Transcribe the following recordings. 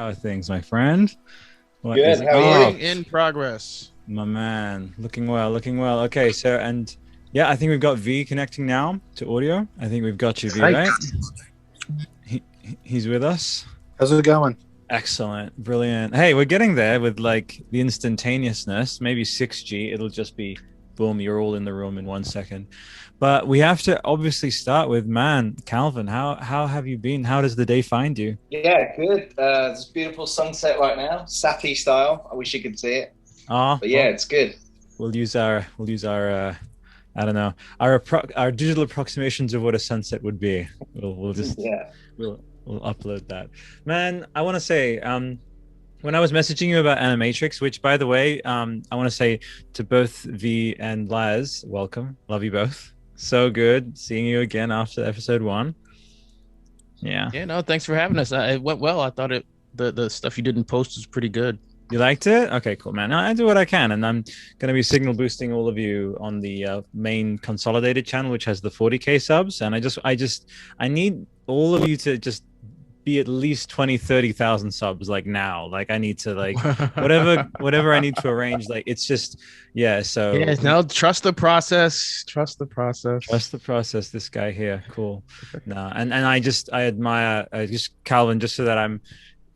are things, my friend? What Good. is How are you? In progress. my man? Looking well, looking well. Okay, so and yeah, I think we've got V connecting now to audio. I think we've got you, V, Hi. right? He's with us. How's it going? Excellent, brilliant. Hey, we're getting there with like the instantaneousness. Maybe 6G. It'll just be boom. You're all in the room in 1 second. But we have to obviously start with Calvin. How have you been? How does the day find you? Yeah, good. There's a beautiful sunset right now, Sappy style. I wish you could see it. But yeah, it's good. We'll use our I don't know, our digital approximations of what a sunset would be. We'll just we'll upload that. Man, I want to say when I was messaging you about Animatrix, which by the way, I want to say to both V and Laz, welcome. Love you both. So good seeing you again after episode 1. Yeah. Yeah, no, thanks for having us. It went well. I thought the stuff you did in post was pretty good. You liked it? Okay, cool, man. I do what I can, and I'm going to be signal boosting all of you on the main consolidated channel, which has the 40K subs. And I need all of you to just be at least 20,000-30,000 subs like now. Like I need to like whatever I need to arrange. Like it's just so yeah, no, trust the process. Trust the process. This guy here, cool. No, and I admire Calvin, just so that I'm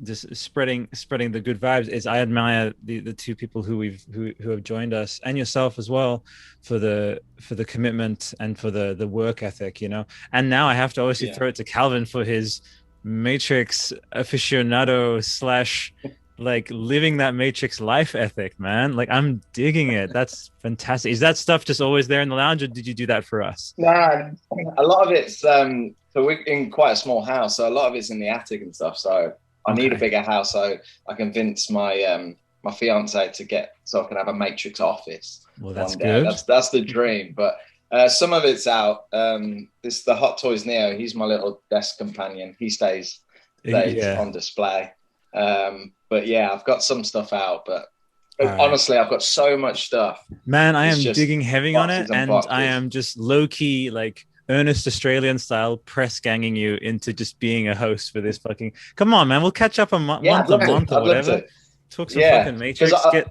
just spreading the good vibes. Is I admire the two people who have joined us, and yourself as well, for the commitment and for the work ethic, you know. And now I have to obviously throw it to Calvin for his Matrix aficionado / like living that Matrix life ethic, man. Like I'm digging it. That's fantastic. Is that stuff just always there in the lounge, or did you do that for us? Nah, a lot of it's so we're in quite a small house, so a lot of it's in the attic and stuff. So I need a bigger house, so I convinced my my fiance to get so I can have a Matrix office. Well, that's good. That's the dream. But some of it's out. The Hot Toys Neo. He's my little desk companion. He stays on display. But yeah, I've got some stuff out. But honestly, I've got so much stuff. Man, I am digging heavy on it, and I am just low key like earnest Australian style press ganging you into just being a host for this fucking. Come on, man, we'll catch up once a month or whatever. Talk some fucking Matrix. I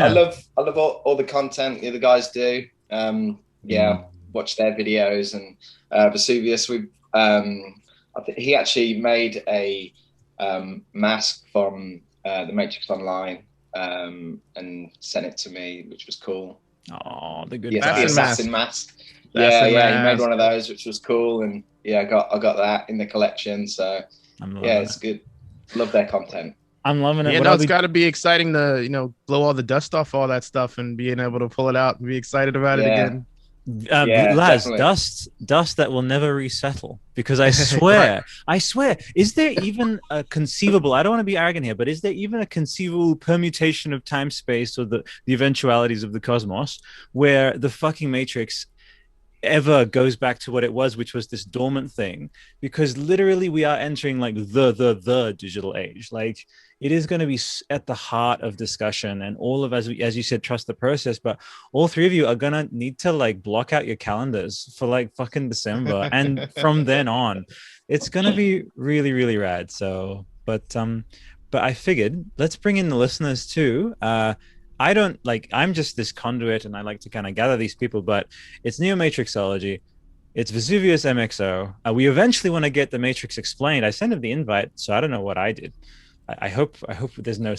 love all the content the other guys do. Watch their videos and Vesuvius. I think he actually made a mask from the Matrix Online and sent it to me, which was cool. Oh, the good assassin mask. He made one of those, which was cool, and I got that in the collection. So it's good. Love their content. I'm loving it. Yeah, it's got to be exciting to blow all the dust off all that stuff and being able to pull it out and be excited about it again. Laz, dust that will never resettle, because I swear, is there even a conceivable, I don't want to be arrogant here, but is there even a conceivable permutation of time space or the eventualities of the cosmos where the fucking Matrix ever goes back to what it was, which was this dormant thing? Because literally we are entering like the digital age. Like it is going to be at the heart of discussion, and all of as you said, trust the process. But all three of you are gonna need to like block out your calendars for like fucking December, and from then on, it's gonna be really, really rad. So, but I figured let's bring in the listeners too. I'm just this conduit, and I like to kind of gather these people, but it's Neo Matrixology, it's Vesuvius MXO. We eventually want to get the Matrix explained. I sent him the invite, so I don't know what I did. I hope there's not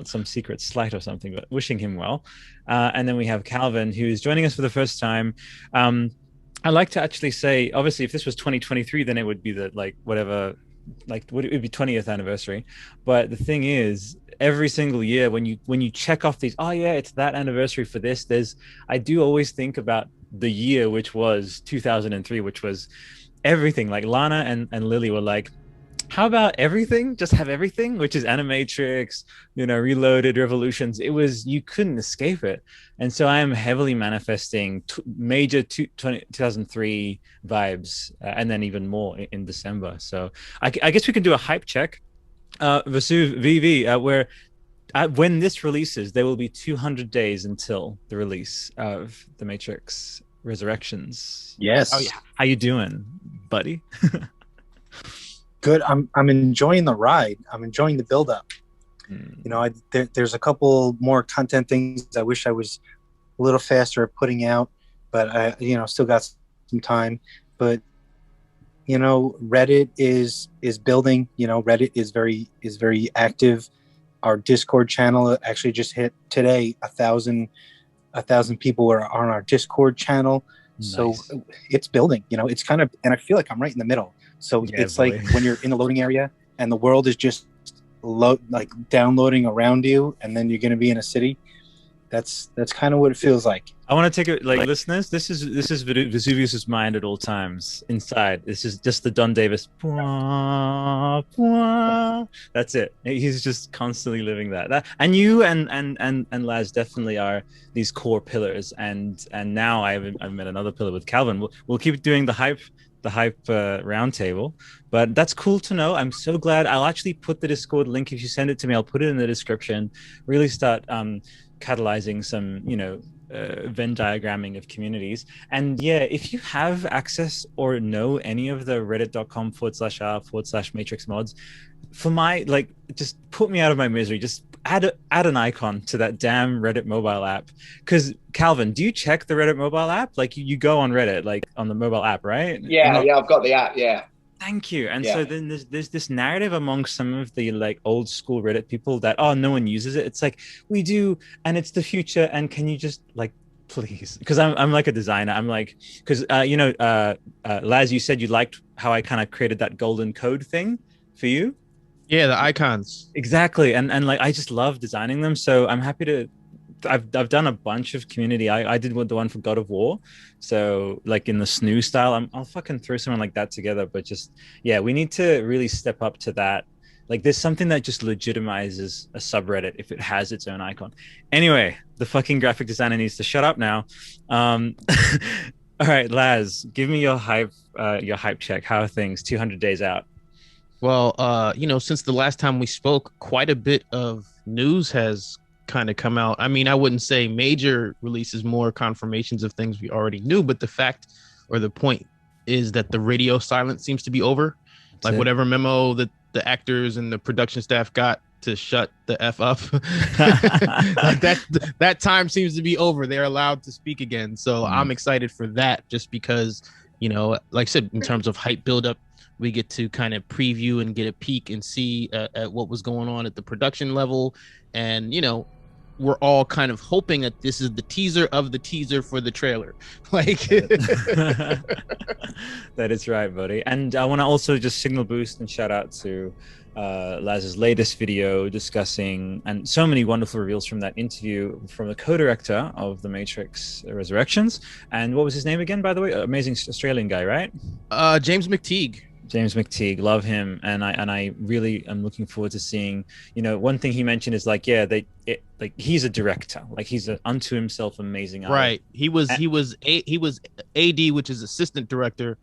some secret slight or something, but wishing him well. And then we have Calvin, who's joining us for the first time. I like to actually say, obviously, if this was 2023, then it would be the it would be 20th anniversary. But the thing is, every single year when you check off these, it's that anniversary for this, I do always think about the year, which was 2003, which was everything. Like Lana and Lily were like, how about everything? Just have everything, which is Animatrix, Reloaded, Revolutions. It was, you couldn't escape it. And so I am heavily manifesting major 2003 vibes, and then even more in December. So I guess we can do a hype check. Vesuv VV, where when this releases, there will be 200 days until the release of the Matrix Resurrections. Yes. Oh, yeah. How you doing, buddy? Good. I'm enjoying the ride. I'm enjoying the build up. You know, there's a couple more content things I wish I was a little faster at putting out, but I, you know, still got some time. But you know, Reddit is building. You know, Reddit is very active. Our Discord channel actually just hit today 1,000 people are on our Discord channel. Nice. So it's building. You know, it's kind of, and I feel like I'm right in the middle. So it's like when you're in the loading area and the world is just like downloading around you, and then you're going to be in a city. That's kind of what it feels like. I want to take it, like, listeners, this is Vesuvius's mind at all times inside. This is just the Don Davis. That's it. He's just constantly living that. And you and Laz definitely are these core pillars. And now I've met another pillar with Calvin. We'll keep doing the hype roundtable, but that's cool to know. I'm so glad. I'll actually put the Discord link. If you send it to me, I'll put it in the description. Really start catalyzing some, you know, Venn diagramming of communities. And yeah, if you have access or know any of the reddit.com/r/matrix mods, for my, like, just put me out of my misery. Just add an icon to that damn Reddit mobile app. Because Calvin, do you check the Reddit mobile app? Like, you go on Reddit, like on the mobile app, right? Yeah, I've got the app. Yeah. Thank you. And so then there's this narrative among some of the, like, old school Reddit people that, oh, no one uses it. It's like, we do, and it's the future. And can you just, like, please? Because I'm like a designer. I'm like, because you know, Laz, you said you liked how I kind of created that golden code thing for you. Yeah, the icons. Exactly. And like, I just love designing them. So I'm happy to, I've done a bunch of community. I did the one for God of War. So like in the snoo style, I'll fucking throw something like that together. But just, yeah, we need to really step up to that. Like, there's something that just legitimizes a subreddit if it has its own icon. Anyway, the fucking graphic designer needs to shut up now. All right, Laz, give me your hype check. How are things 200 days out? Well, you know, since the last time we spoke, quite a bit of news has kind of come out. I mean, I wouldn't say major releases, more confirmations of things we already knew, but the fact or the point is that the radio silence seems to be over. That's like it. Whatever memo that the actors and the production staff got to shut the F up, like that time seems to be over. They're allowed to speak again. So I'm excited for that, just because, you know, like I said, in terms of hype buildup, we get to kind of preview and get a peek and see at what was going on at the production level. And, you know, we're all kind of hoping that this is the teaser of the teaser for the trailer. Like, that is right, buddy. And I want to also just signal boost and shout out to Laz's latest video discussing, and so many wonderful reveals from that interview from the co-director of The Matrix Resurrections. And what was his name again, by the way? Amazing Australian guy, right? James McTeague. James McTeague, love him, and I really am looking forward to seeing. You know, one thing he mentioned is like, yeah, like he's a director, like he's an unto himself amazing artist. Right. He was AD, which is assistant director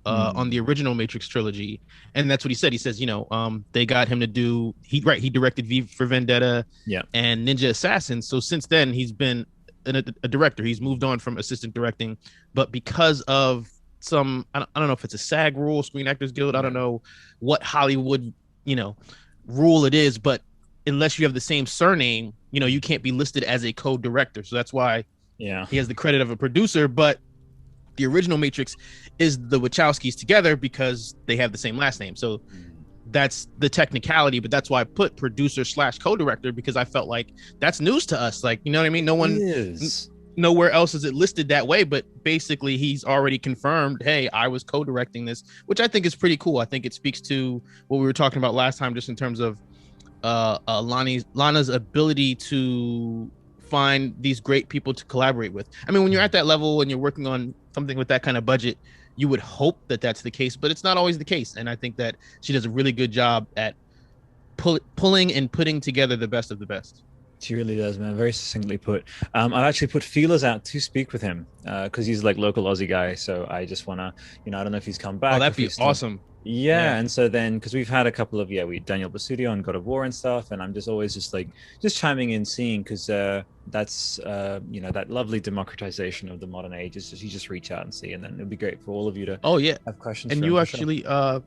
on the original Matrix trilogy, and that's what he said. He says, you know, they got him to do he directed V for Vendetta, and Ninja Assassin. So since then, he's been a director. He's moved on from assistant directing, but because of some, I don't know if it's a SAG rule, Screen Actors Guild, I don't know what Hollywood, you know, rule it is, but unless you have the same surname, you know, you can't be listed as a co-director. So that's why he has the credit of a producer. But the original Matrix is the Wachowskis together because they have the same last name. So that's the technicality, but that's why I put producer / co-director, because I felt like that's news to us. Like, you know what I mean? No one is. Nowhere else is it listed that way, but basically he's already confirmed, hey, I was co-directing this, which I think is pretty cool. I think it speaks to what we were talking about last time, just in terms of Lana's ability to find these great people to collaborate with. I mean, when you're at that level and you're working on something with that kind of budget, you would hope that that's the case, but it's not always the case. And I think that she does a really good job at pulling and putting together the best of the best. She really does, man. Very succinctly put. I've actually put feelers out to speak with him because he's like local Aussie guy. So I just want to, you know, I don't know if he's come back. Oh, that'd be awesome. Yeah. And so then, because we've had a couple of, we Daniel Basudio on God of War and stuff. And I'm just always just chiming in, seeing, because that lovely democratization of the modern age. Is just you just reach out and see, and then it'd be great for all of you to have questions. And you actually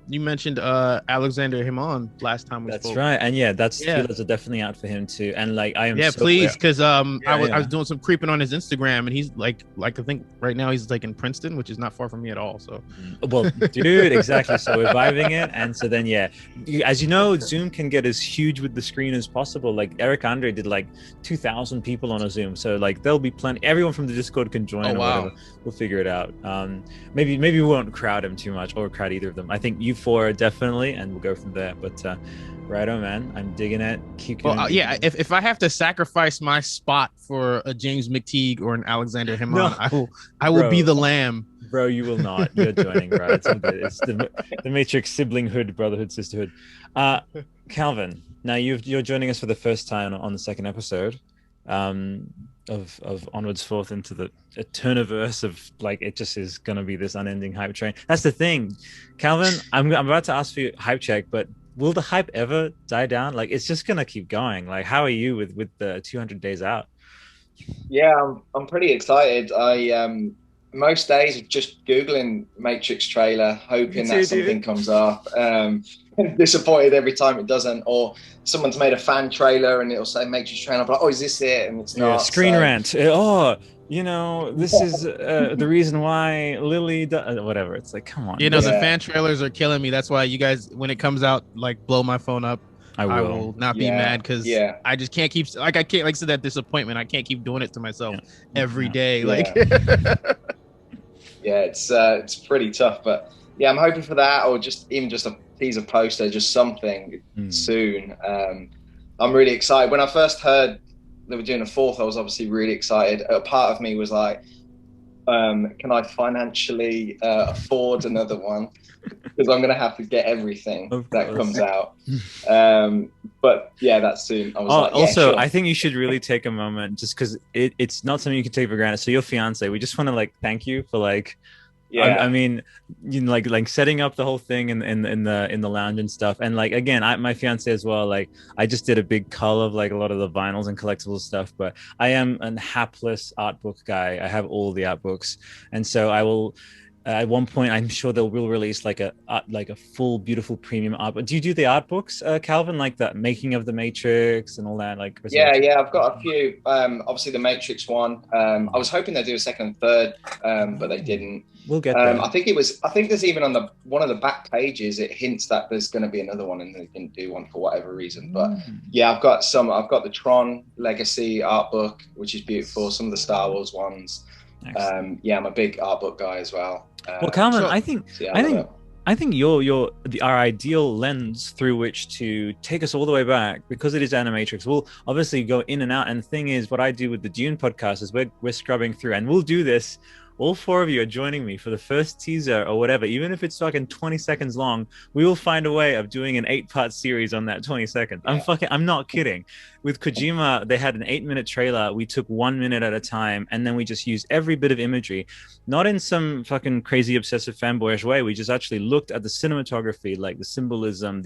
you mentioned Alexander Himon last time we spoke. That's right. And feelers are definitely out for him too. And like I am please, because I was doing some creeping on his Instagram, and he's like I think right now he's like in Princeton, which is not far from me at all. So well, dude, exactly. So we're vibing it, and so then as you know, Zoom can get as huge with the screen as possible. Like Eric Andre did like 2,000 people on a Zoom, so like there'll be plenty. Everyone from the Discord can join. Whatever. We'll figure it out. Maybe we won't crowd him too much, or crowd either of them. I think you four definitely, and we'll go from there. But right on, man, I'm digging it. Keep going. If I have to sacrifice my spot for a James McTeague or an Alexander Himon, I will be the lamb. Bro, you will not. You're joining, bro. It's the Matrix siblinghood, brotherhood, sisterhood. Calvin, now you're joining us for the first time on the second episode of Onwards Forth into the Eterniverse of like it just is gonna be this unending hype train. That's the thing, Calvin. I'm about to ask for your hype check, but will the hype ever die down? Like it's just gonna keep going. Like how are you with the 200 days out? Yeah, I'm pretty excited. I most days just googling Matrix trailer, hoping that something comes up. Disappointed every time it doesn't, or someone's made a fan trailer and it'll say Matrix trailer. I'm like, oh, is this it? And it's not. Screen rant. Oh, this is the reason why Lily whatever. It's like, come on. The fan trailers are killing me. That's why you guys, when it comes out, like blow my phone up. I will not be mad because I just can't keep I said that disappointment. I can't keep doing it to myself every day. It's pretty tough, but I'm hoping for that, or just a teaser poster, just something soon. I'm really excited. When I first heard they were doing a fourth, I was obviously really excited. A part of me was like, can I financially afford another one? Because I'm gonna have to get everything that comes out. But that's soon. I was sure. I think you should really take a moment, just because it's not something you can take for granted. So your fiance, we just want to like thank you for like. I mean, like setting up the whole thing in the lounge and stuff, and like again, my fiance as well. Like I just did a big cull of like a lot of the vinyls and collectibles stuff, but I am an hapless art book guy. I have all the art books, and so I will. At one point, I'm sure they'll release like a full, beautiful premium art. But do you do the art books, Calvin? Like the making of the Matrix and all that? Like I've got a few. Obviously, the Matrix one. I was hoping they'd do a second and third, but they didn't. We'll get there. I think there's even on one of the back pages it hints that there's going to be another one, and they didn't do one for whatever reason. But I've got the Tron Legacy art book, which is beautiful. Some of the Star Wars ones. I'm a big art book guy as well. Well, Calvin, I think our ideal lens through which to take us all the way back, because it is Animatrix. We'll obviously go in and out, and the thing is, what I do with the Dune podcast is we're scrubbing through, and we'll do this. All four of you are joining me for the first teaser or whatever, even if it's fucking 20 seconds long. We will find a way of doing an 8-part series on that 20 seconds. I'm not kidding. With Kojima, they had an 8-minute trailer. We took 1 minute at a time, and then we just used every bit of imagery, not in some fucking crazy obsessive fanboyish way. We just actually looked at the cinematography, like the symbolism,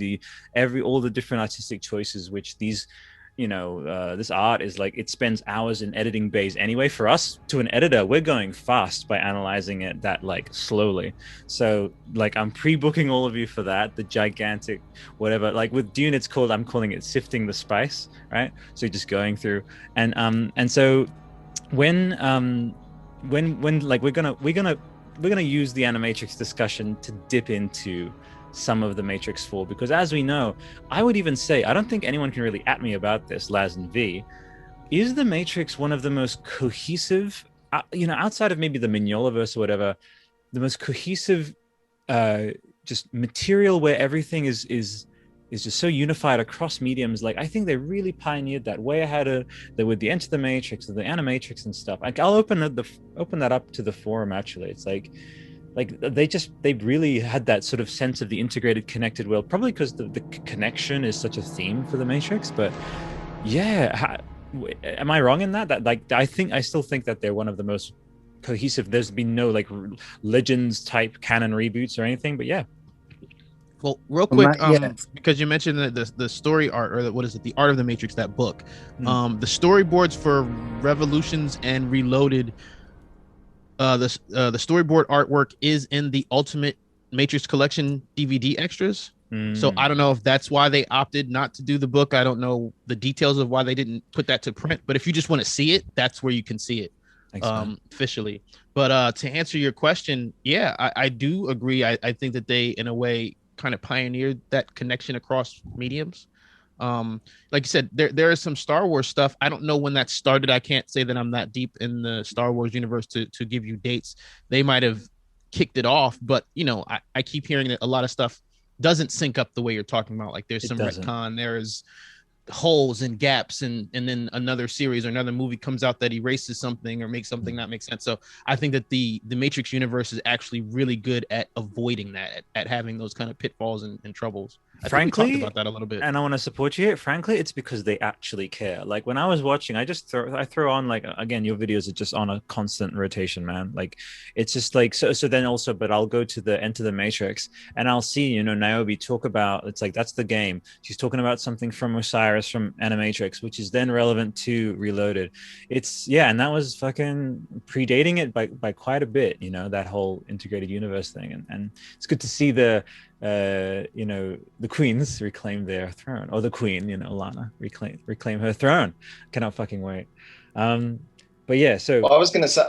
all the different artistic choices, which these. This art is like, it spends hours in editing bays anyway. For us, to an editor, we're going fast by analyzing it that like slowly. So like I'm pre-booking all of you for that, the gigantic whatever. Like with Dune, I'm calling it sifting the spice, right? So you're just going through, and so when like we're gonna use the Animatrix discussion to dip into some of the Matrix 4, because as we know, I would even say, I don't think anyone can really at me about this, Laz and V, is the Matrix one of the most cohesive, outside of maybe the Mignolaverse or whatever, the most cohesive just material where everything is just so unified across mediums. Like I think they really pioneered that way ahead of with the Enter the Matrix, or the Animatrix and stuff. Like I'll open that up to the forum actually. It's like they really had that sort of sense of the integrated, connected world, probably because the connection is such a theme for the Matrix. But am I wrong in that like I still think that they're one of the most cohesive. There's been no like Legends type canon reboots or anything, but Well, real quick, because you mentioned the story art, or what is it, the Art of the Matrix, that book. The storyboards for Revolutions and Reloaded, the storyboard artwork is in the Ultimate Matrix Collection DVD extras. So I don't know if that's why they opted not to do the book. I don't know the details of why they didn't put that to print, but if you just want to see it, that's where you can see it. Thanks, officially. But to answer your question, yeah, I do agree. I think that they, in a way, kind of pioneered that connection across mediums. Like you said, there is some Star Wars stuff. I don't know when that started. I can't say that I'm that deep in the Star Wars universe to give you dates. They might have kicked it off, but you know, I keep hearing that a lot of stuff doesn't sync up the way you're talking about. Like there's some retcon, there's holes and gaps, and then another series or another movie comes out that erases something or makes something not make sense. So I think that the Matrix universe is actually really good at avoiding that, at having those kind of pitfalls and troubles. Frankly, we talked about that a little bit, and I want to support you here. Frankly, it's because they actually care. Like when I was watching, I throw on, like, again, your videos are just on a constant rotation, man. Like it's just like so then also, but I'll go to the Enter the Matrix and I'll see, you know, Niobe talk about, it's like that's the game. She's talking about something from Osiris from Animatrix, which is then relevant to Reloaded. It's and that was fucking predating it by quite a bit, you know, that whole integrated universe thing. And it's good to see the you know, the queens reclaim their throne, or the queen, you know, Lana reclaim her throne. Cannot fucking wait. But yeah, so well, I was gonna say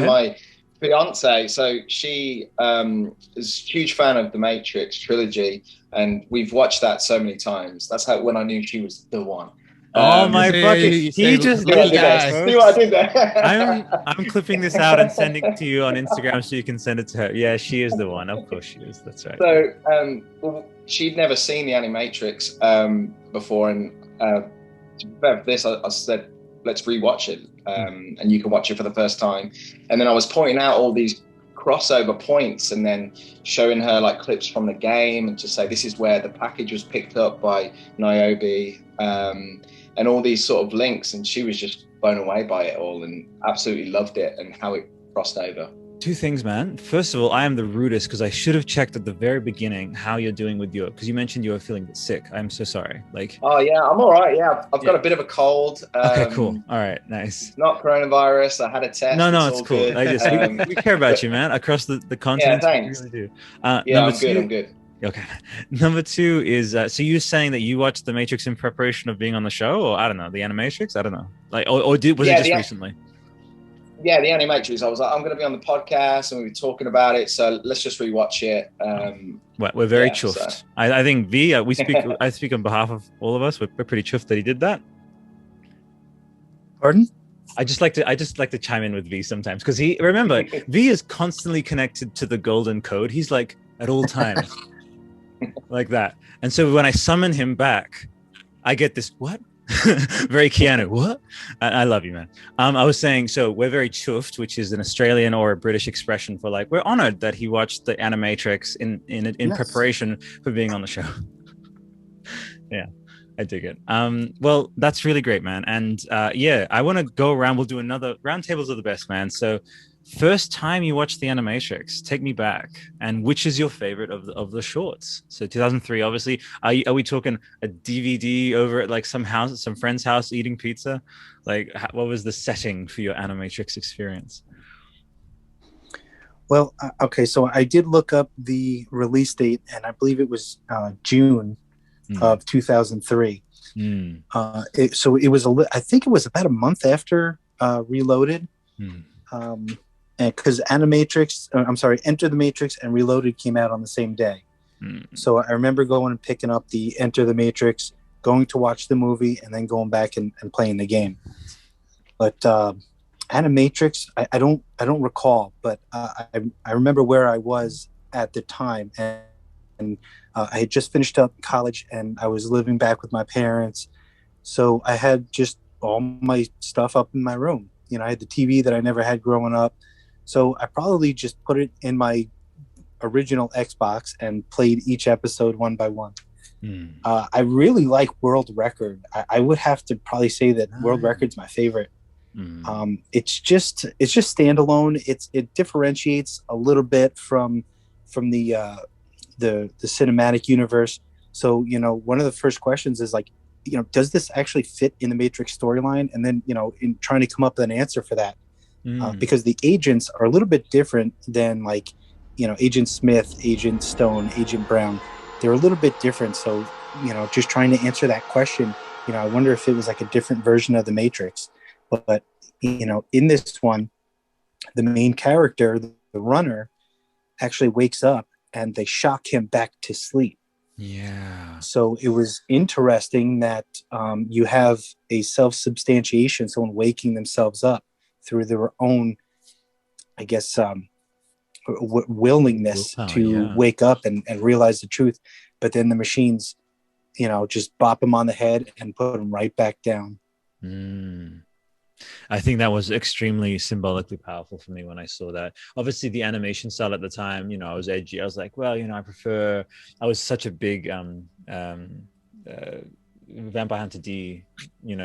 my fiance, so she is a huge fan of the Matrix trilogy, and we've watched that so many times. That's how, when I knew she was the one. Oh my fucking! He just see what I did there. I'm clipping this out and sending it to you on Instagram so you can send it to her. Yeah, she is the one. Of course she is. That's right. So well, she'd never seen the Animatrix before, and for this I said, let's rewatch it, and you can watch it for the first time. And then I was pointing out all these crossover points, and then showing her like clips from the game, and to say this is where the package was picked up by Niobe, and all these sort of links, and she was just blown away by it all and absolutely loved it and how it crossed over. Two things, man. First of all, I am the rudest because I should have checked at the very beginning how you're doing with your, because you mentioned you were feeling sick. I'm so sorry. Like, oh yeah, I'm all right. Yeah, I've got a bit of a cold. Okay, cool. All right, nice. Not coronavirus. I had a test. No, it's cool. Good. I just we care about you, man. Across the continent. Yeah, thanks. We really do. I'm good. Okay. Number two is so you're saying that you watched The Matrix in preparation of being on the show, or I don't know, the Animatrix? I don't know. Like, was it just recently? Yeah, the Animatrix. I was like, I'm going to be on the podcast and we were talking about it, so let's just rewatch it. Well, we're very chuffed. So. I think V, I speak on behalf of all of us. We're pretty chuffed that he did that. Pardon? I just like to chime in with V sometimes, because remember, V is constantly connected to the golden code. He's like at all times. Like that. And so when I summon him back, I get this, what? Very Keanu, what? I love you, man. I was saying, so we're very chuffed, which is an Australian or a British expression for like, we're honored that he watched the Animatrix in preparation for being on the show. Yeah, I dig it. Well, that's really great, man. And I want to go around. We'll do another roundtables are the best, man. So first time you watched the Animatrix, take me back. And which is your favorite of the shorts? So 2003, obviously. Are we talking a DVD over at like some friend's house eating pizza? Like, what was the setting for your Animatrix experience? Well, okay, so I did look up the release date, and I believe it was June of 2003. So it was I think it was about a month after Reloaded. And because Enter the Matrix and Reloaded came out on the same day. So I remember going and picking up the Enter the Matrix, going to watch the movie, and then going back and playing the game. But Animatrix, I don't recall, but I remember where I was at the time, and I had just finished up college, and I was living back with my parents. So I had just all my stuff up in my room. You know, I had the TV that I never had growing up. So I probably just put it in my original Xbox and played each episode one by one. I really like World Record. I would have to probably say that World Record's my favorite. It's just standalone. It differentiates a little bit from the the cinematic universe. So, one of the first questions is like, does this actually fit in the Matrix storyline? And then, in trying to come up with an answer for that, because the agents are a little bit different than like, Agent Smith, Agent Stone, Agent Brown. They're a little bit different. So, just trying to answer that question, I wonder if it was like a different version of the Matrix. But in this one, the main character, the runner, actually wakes up and they shock him back to sleep. Yeah. So it was interesting that you have a self-substantiation, someone waking themselves up through their own, I guess, willingness to wake up and realize the truth. But then the machines, just bop them on the head and put them right back down. I think that was extremely symbolically powerful for me when I saw that. Obviously, the animation style at the time, I was edgy. I was like, well, I was such a big Vampire Hunter D,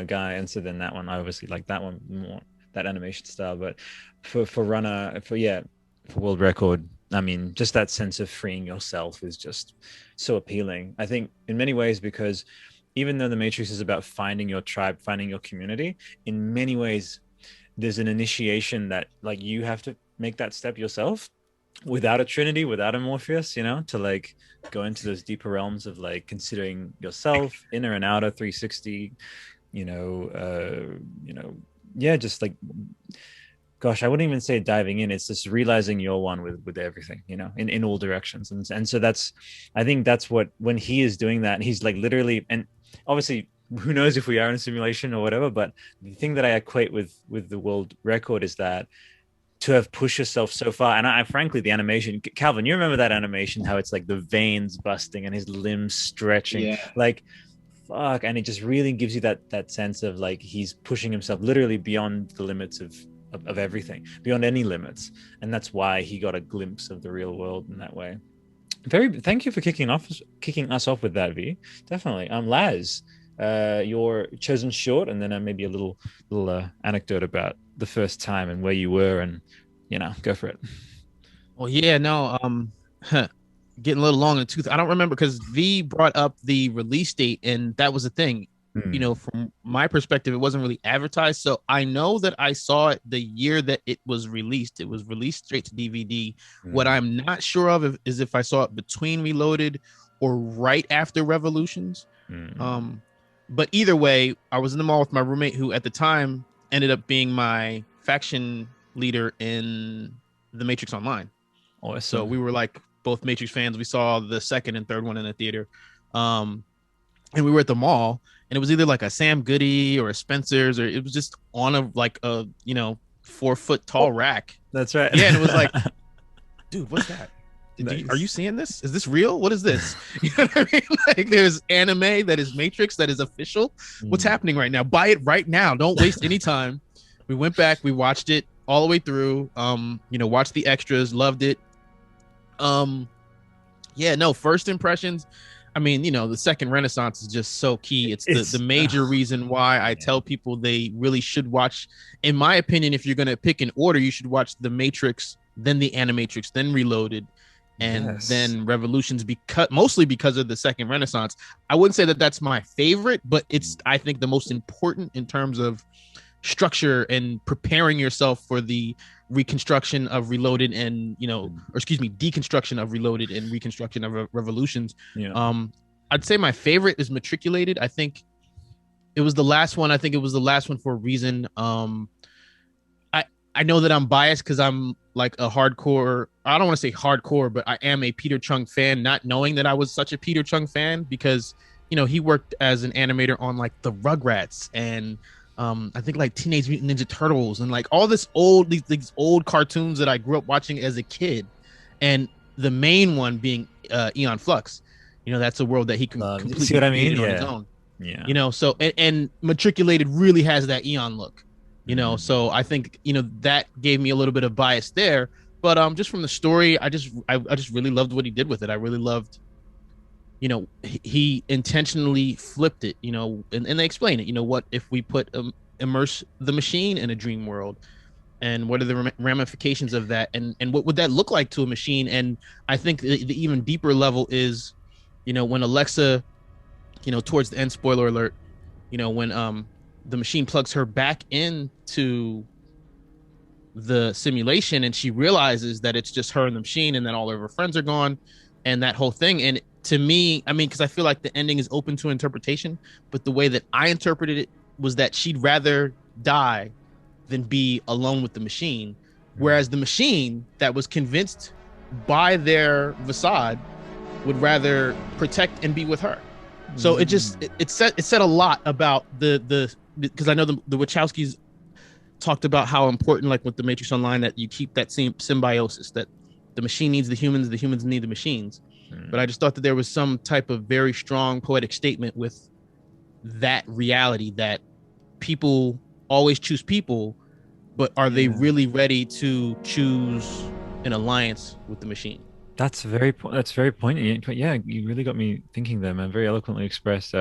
guy. And so then that one, I obviously like that one more, that animation style. But for World Record, I mean, just that sense of freeing yourself is just so appealing. I think in many ways, because even though the Matrix is about finding your tribe, finding your community, in many ways, there's an initiation that like you have to make that step yourself without a Trinity, without a Morpheus, to like go into those deeper realms of like considering yourself, inner and outer 360, just like, gosh, I wouldn't even say diving in. It's just realizing you're one with everything, in all directions. And so I think that's what, when he is doing that, and he's like literally, and obviously who knows if we are in a simulation or whatever, but the thing that I equate with the world record is that to have pushed yourself so far. And I frankly, the animation, Calvin, you remember that animation, how it's like the veins busting and his limbs stretching, like fuck. And it just really gives you that sense of like, he's pushing himself literally beyond the limits of everything, beyond any limits. And that's why he got a glimpse of the real world in that way. Thank you for kicking us off with that, V. Definitely. Laz, your chosen short, and then maybe a little anecdote about the first time and where you were, and go for it. Well, yeah, no, getting a little long in the tooth. I don't remember, because V brought up the release date, and that was the thing. From my perspective, it wasn't really advertised. So I know that I saw it the year that it was released. It was released straight to DVD. What I'm not sure of is if I saw it between Reloaded or right after Revolutions. But either way, I was in the mall with my roommate, who at the time ended up being my faction leader in the Matrix Online. Awesome. So we were like both Matrix fans. We saw the second and third one in the theater. And we were at the mall, and it was either like a Sam Goody or a Spencer's, or it was just on a 4 foot tall rack. That's right. Yeah. And it was like, dude, what's that? Are you seeing this? Is this real? What is this? You know what I mean? Like, there's anime that is Matrix that is official. What's happening right now? Buy it right now. Don't waste any time. We went back, we watched it all the way through. Watched the extras, loved it. First impressions. I mean, the second Renaissance is just so key. It's the major reason why I tell people they really should watch. In my opinion, if you're going to pick an order, you should watch The Matrix, then the Animatrix, then Reloaded, and then Revolutions, mostly because of the second Renaissance. I wouldn't say that that's my favorite, but it's, I think, the most important in terms of structure and preparing yourself for the reconstruction of Reloaded and deconstruction of Reloaded and reconstruction of Revolutions. I'd say my favorite is Matriculated. I think it was the last one. For a reason. I know that I'm biased because I'm like a hardcore, I don't want to say hardcore, but I am a Peter Chung fan, not knowing that I was such a Peter Chung fan, because he worked as an animator on like the Rugrats and I think like Teenage Mutant Ninja Turtles and like all these old cartoons that I grew up watching as a kid, and the main one being Eon Flux. That's a world that he can completely see what I mean? on his own. So and Matriculated really has that Eon look. So I think that gave me a little bit of bias there, but just from the story, I just really loved what he did with it. I really loved, he intentionally flipped it, and they explain it. What if we immerse the machine in a dream world, and what are the ramifications of that, and what would that look like to a machine? And I think the even deeper level is, when Alexa, towards the end, spoiler alert, when the machine plugs her back into the simulation and she realizes that it's just her and the machine, and then all of her friends are gone, and that whole thing. And to me, I mean, because I feel like the ending is open to interpretation, but the way that I interpreted it was that she'd rather die than be alone with the machine, whereas the machine that was convinced by their facade would rather protect and be with her. So it just it said a lot about the because I know the Wachowskis talked about how important, like with the Matrix Online, that you keep that same symbiosis, that the machine needs the humans need the machines. But I just thought that there was some type of very strong poetic statement with that reality, that people always choose people, but are they really ready to choose an alliance with the machine? That's very poignant. Yeah, you really got me thinking there, man. Very eloquently expressed.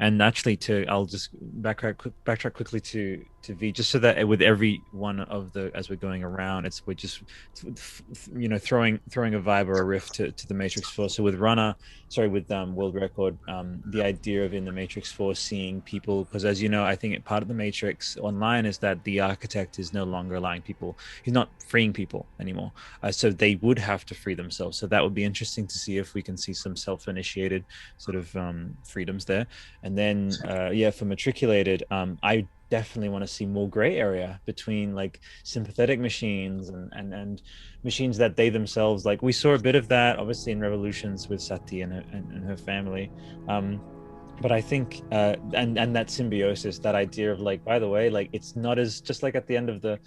And actually, I'll just backtrack quickly to V, just so that with every one of the, as we're going around, we're just throwing a vibe or a riff to the Matrix 4. So with World Record, the idea of in the Matrix 4 seeing people, because as you know, I think part of the Matrix Online is that the architect is no longer allowing people, he's not freeing people anymore, so they would have to free themselves. So that would be interesting to see if we can see some self-initiated sort of freedoms there. And then for Matriculated, I definitely want to see more gray area between like sympathetic machines and machines that they themselves, like we saw a bit of that obviously in Revolutions with Sati and her family, but I think and that symbiosis, that idea of like, by the way, like it's not as, just like at the end of the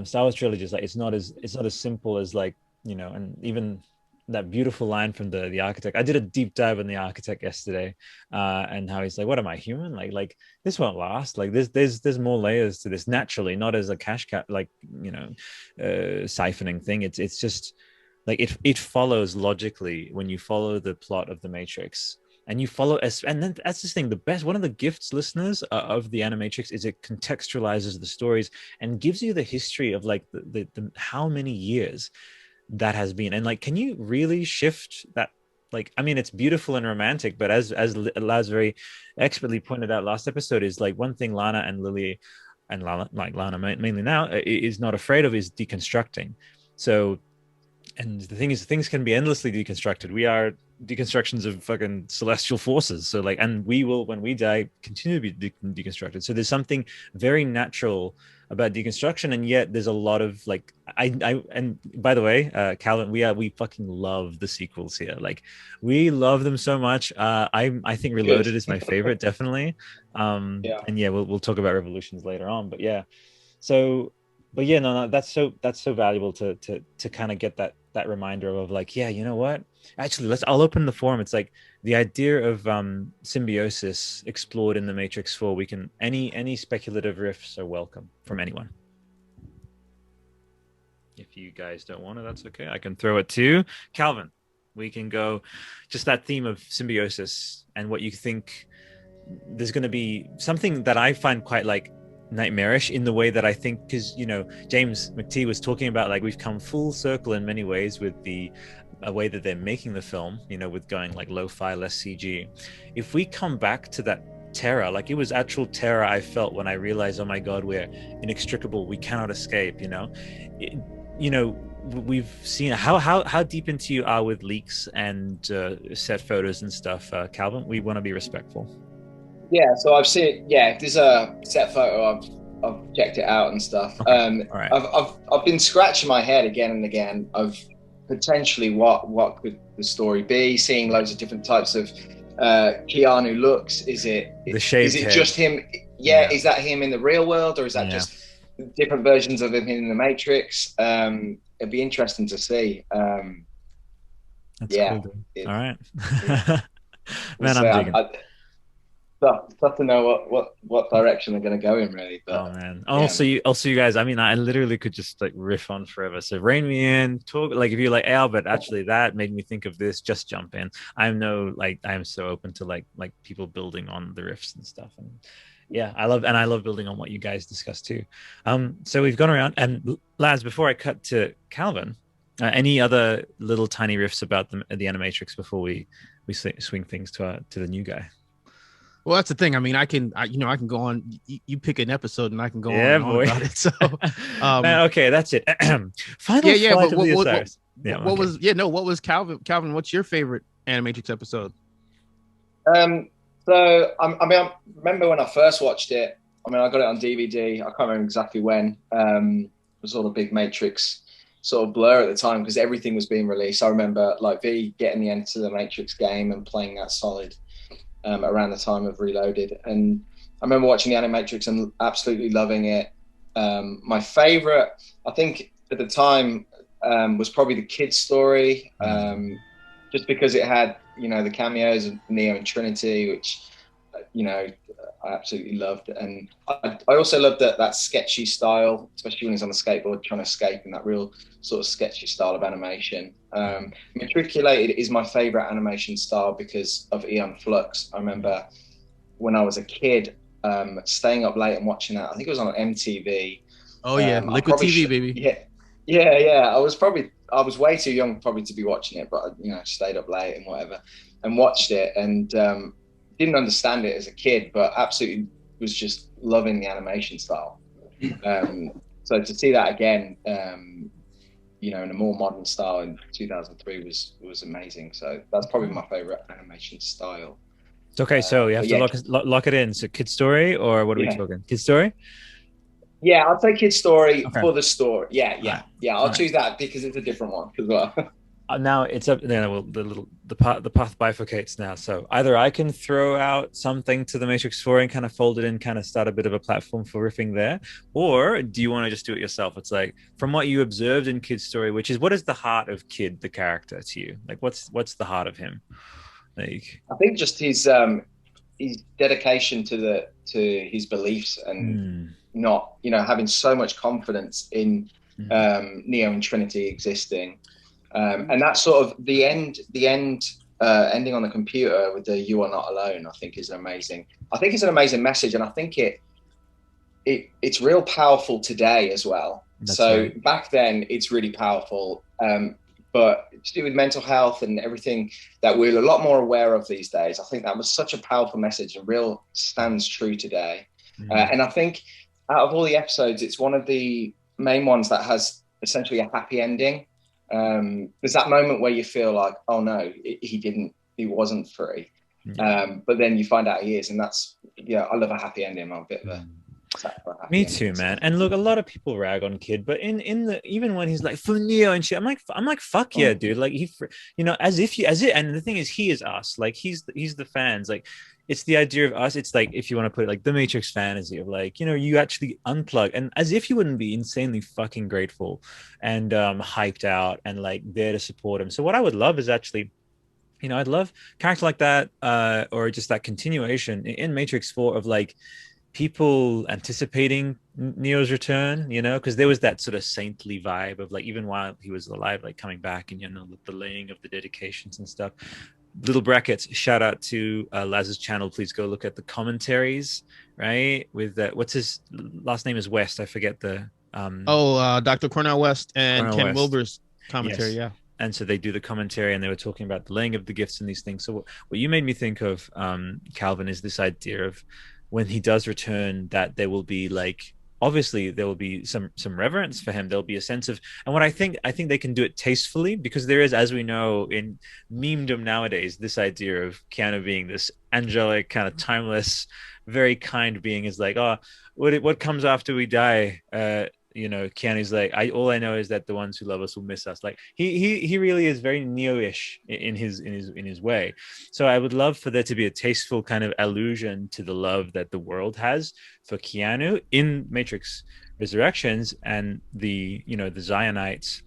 Star Wars trilogies, like it's not as simple as like, and even that beautiful line from the architect. I did a deep dive on the architect yesterday, and how he's like, what am I, human? Like this won't last. Like there's more layers to this, naturally, not as a cash cap, like, siphoning thing. It's just like it follows logically when you follow the plot of the Matrix, and you follow and then that's the thing. One of the gifts, listeners, of the Animatrix is it contextualizes the stories and gives you the history of like the how many years that has been. And like, can you really shift that? Like, I mean, it's beautiful and romantic, but as Laz very expertly pointed out last episode, is like one thing Lana and Lily, and Lana mainly now, is not afraid of is deconstructing. So, and the thing is, things can be endlessly deconstructed. We are deconstructions of fucking celestial forces. So like, and we will, when we die, continue to be deconstructed. So there's something very natural about deconstruction, and yet there's a lot of like, and by the way, Calvin, we fucking love the sequels here. Like, we love them so much. I think Reloaded is my favorite, definitely. And yeah, we'll talk about Revolutions later on. But yeah, so, but yeah, no, that's so valuable to kind of get that reminder of like, yeah, you know what? Actually, I'll open the forum. It's like the idea of symbiosis explored in the Matrix 4. We can, any speculative riffs are welcome from anyone. If you guys don't want it, that's okay. I can throw it to Calvin. We can go just that theme of symbiosis and what you think. There's going to be something that I find quite like nightmarish in the way that I think, because James McTee was talking about, like, we've come full circle in many ways with the way that they're making the film, with going like lo-fi, less CG. If we come back to that terror, like it was actual terror I felt when I realized, oh my god, we're inextricable, we cannot escape. We've seen how deep into you are with leaks and set photos and stuff, Calvin. We want to be respectful. Yeah, so I've seen. Yeah, if there's a set photo, I've checked it out and stuff. Okay. All right. I've been scratching my head again and again of potentially what could the story be. Seeing loads of different types of Keanu looks. Is it the shaved head? Just him? Yeah, is that him in the real world, or is that just different versions of him in the Matrix? It'd be interesting to see. That's cool, dude. All right. Man, I'm digging. Tough to know what direction they're going to go in, really. But, oh man! Also, you guys. I mean, I literally could just like riff on forever. So rein me in. Talk like if you're like, Albert, actually that made me think of this. Just jump in. I am so open to like people building on the riffs and stuff. And Yeah, I love building on what you guys discussed too. So we've gone around, and lads, before I cut to Calvin, any other little tiny riffs about the Animatrix before we swing things to the new guy? Well, that's the thing. I mean, I can go on. You pick an episode, and I can go on Yeah, and on boy. about it. So, Man, okay, that's it. Final flight of the Osiris. What was Calvin? What's your favorite Animatrix episode? So I remember when I first watched it. I mean, I got it on DVD. I can't remember exactly when. It was all a big Matrix sort of blur at the time because everything was being released. I remember like V getting the Enter the Matrix game and playing that solid around the time of Reloaded. And I remember watching the Animatrix and absolutely loving it. My favorite, I think at the time, was probably the kid's story, just because it had, the cameos of Neo and Trinity, which, I absolutely loved. And I also loved that sketchy style, especially when he's on the skateboard trying to escape in that real sort of sketchy style of animation. Matriculated is my favorite animation style because of Eon Flux. I remember when I was a kid, staying up late and watching that. I think it was on MTV. Oh yeah, Liquid TV, baby. Yeah. I was way too young probably to be watching it, but stayed up late and whatever, and watched it, and didn't understand it as a kid, but absolutely was just loving the animation style. So to see that again, in a more modern style in 2003 was amazing. So that's probably my favorite animation style. Okay, so you have to lock it in. So Kid Story, or what are we talking? Kid Story? Yeah, I'll take Kid Story for the story. Yeah. Right. I'll choose that because it's a different one as well. Now it's up. The path bifurcates now. So either I can throw out something to the Matrix 4 and kind of fold it in, kind of start a bit of a platform for riffing there, or do you want to just do it yourself? It's like, from what you observed in Kid Story, which is, what is the heart of Kid, the character, to you? Like, what's the heart of him? Like, I think just his dedication to his beliefs and not having so much confidence in Neo and Trinity existing. And that's sort of the end ending on the computer with the "You are not alone," I think is amazing. I think it's an amazing message, and I think it's real powerful today as well. That's so right. Back then it's really powerful, but to do with mental health and everything that we're a lot more aware of these days. I think that was such a powerful message and real stands true today. And I think out of all the episodes, it's one of the main ones that has essentially a happy ending. There's that moment where you feel like, oh no, he wasn't free. But then you find out he is, and that's, I love a happy ending. I'm a bit of a me too, man. And look, a lot of people rag on Kid, but in the, even when he's like for Neo and shit, I'm like fuck yeah, dude. Like as it, and the thing is, he is us. Like he's the fans. Like it's the idea of us. It's like, if you want to put it like the Matrix fantasy of like, you actually unplug, and as if you wouldn't be insanely fucking grateful and hyped out and like there to support him. So what I would love is actually, I'd love character like that, or just that continuation in Matrix 4 of like people anticipating Neo's return, because there was that sort of saintly vibe of like, even while he was alive, like coming back, and the laying of the dedications and stuff. Little brackets, shout out to Laz's channel. Please go look at the commentaries, right? With what's his last name is West. I forget the Dr. Cornell West and Cornell Ken West. Wilber's commentary. Yes. Yeah. And so they do the commentary, and they were talking about the laying of the gifts and these things. So what you made me think of, Calvin, is this idea of when he does return, that there will be like, obviously there will be some reverence for him. There'll be a sense of, and what I think they can do it tastefully, because there is, as we know in memedom nowadays, this idea of Keanu being this angelic, kind of timeless, very kind being, is like, oh, what comes after we die? Keanu's like, all I know is that the ones who love us will miss us. Like he really is very Neo-ish in his way. So I would love for there to be a tasteful kind of allusion to the love that the world has for Keanu in Matrix Resurrections, and the Zionites,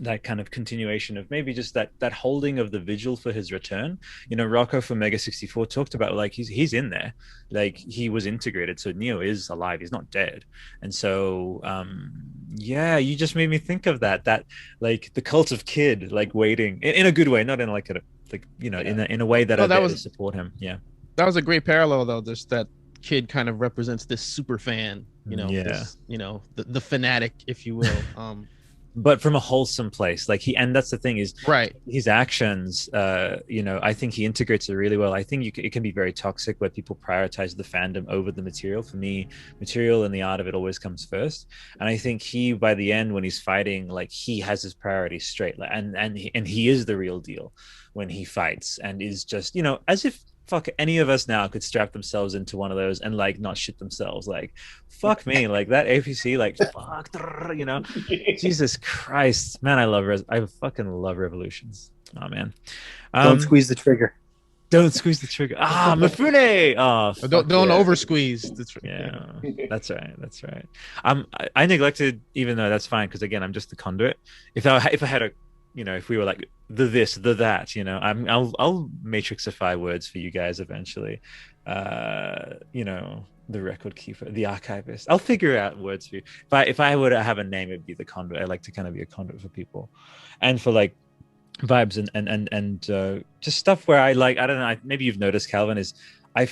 that kind of continuation of maybe just that holding of the vigil for his return. Rocco from Mega 64 talked about like he's in there, like he was integrated, so Neo is alive, he's not dead. And so you just made me think of that like the cult of Kid, like waiting in a good way, not in like in a way that I would support him. Yeah, that was a great parallel though, just that kid kind of represents this super fan, this, the fanatic, if you will. But from a wholesome place, like and that's the thing is, right, his actions, I think he integrates it really well. I think it can be very toxic where people prioritize the fandom over the material. For me, material and the art of it always comes first. And I think he, by the end, when he's fighting, like he has his priorities straight, and he is the real deal when he fights, and is just, as if fuck any of us now could strap themselves into one of those and like not shit themselves. Like fuck me, like that APC, like fuck, Jesus Christ, man, I fucking love revolutions. Oh man, don't squeeze the trigger. Don't squeeze the trigger. Mifune. Oh, don't over squeeze the trigger. Yeah, that's right. I neglected, even though that's fine, because again, I'm just the conduit. If I had a, if we were like the this, the that, I'll matrixify words for you guys eventually. The record keeper, the archivist. I'll figure out words for you. If I were to have a name, it'd be the conduit. I like to kind of be a conduit for people, and for like vibes and just stuff where I like. I don't know. Maybe you've noticed, Calvin, is I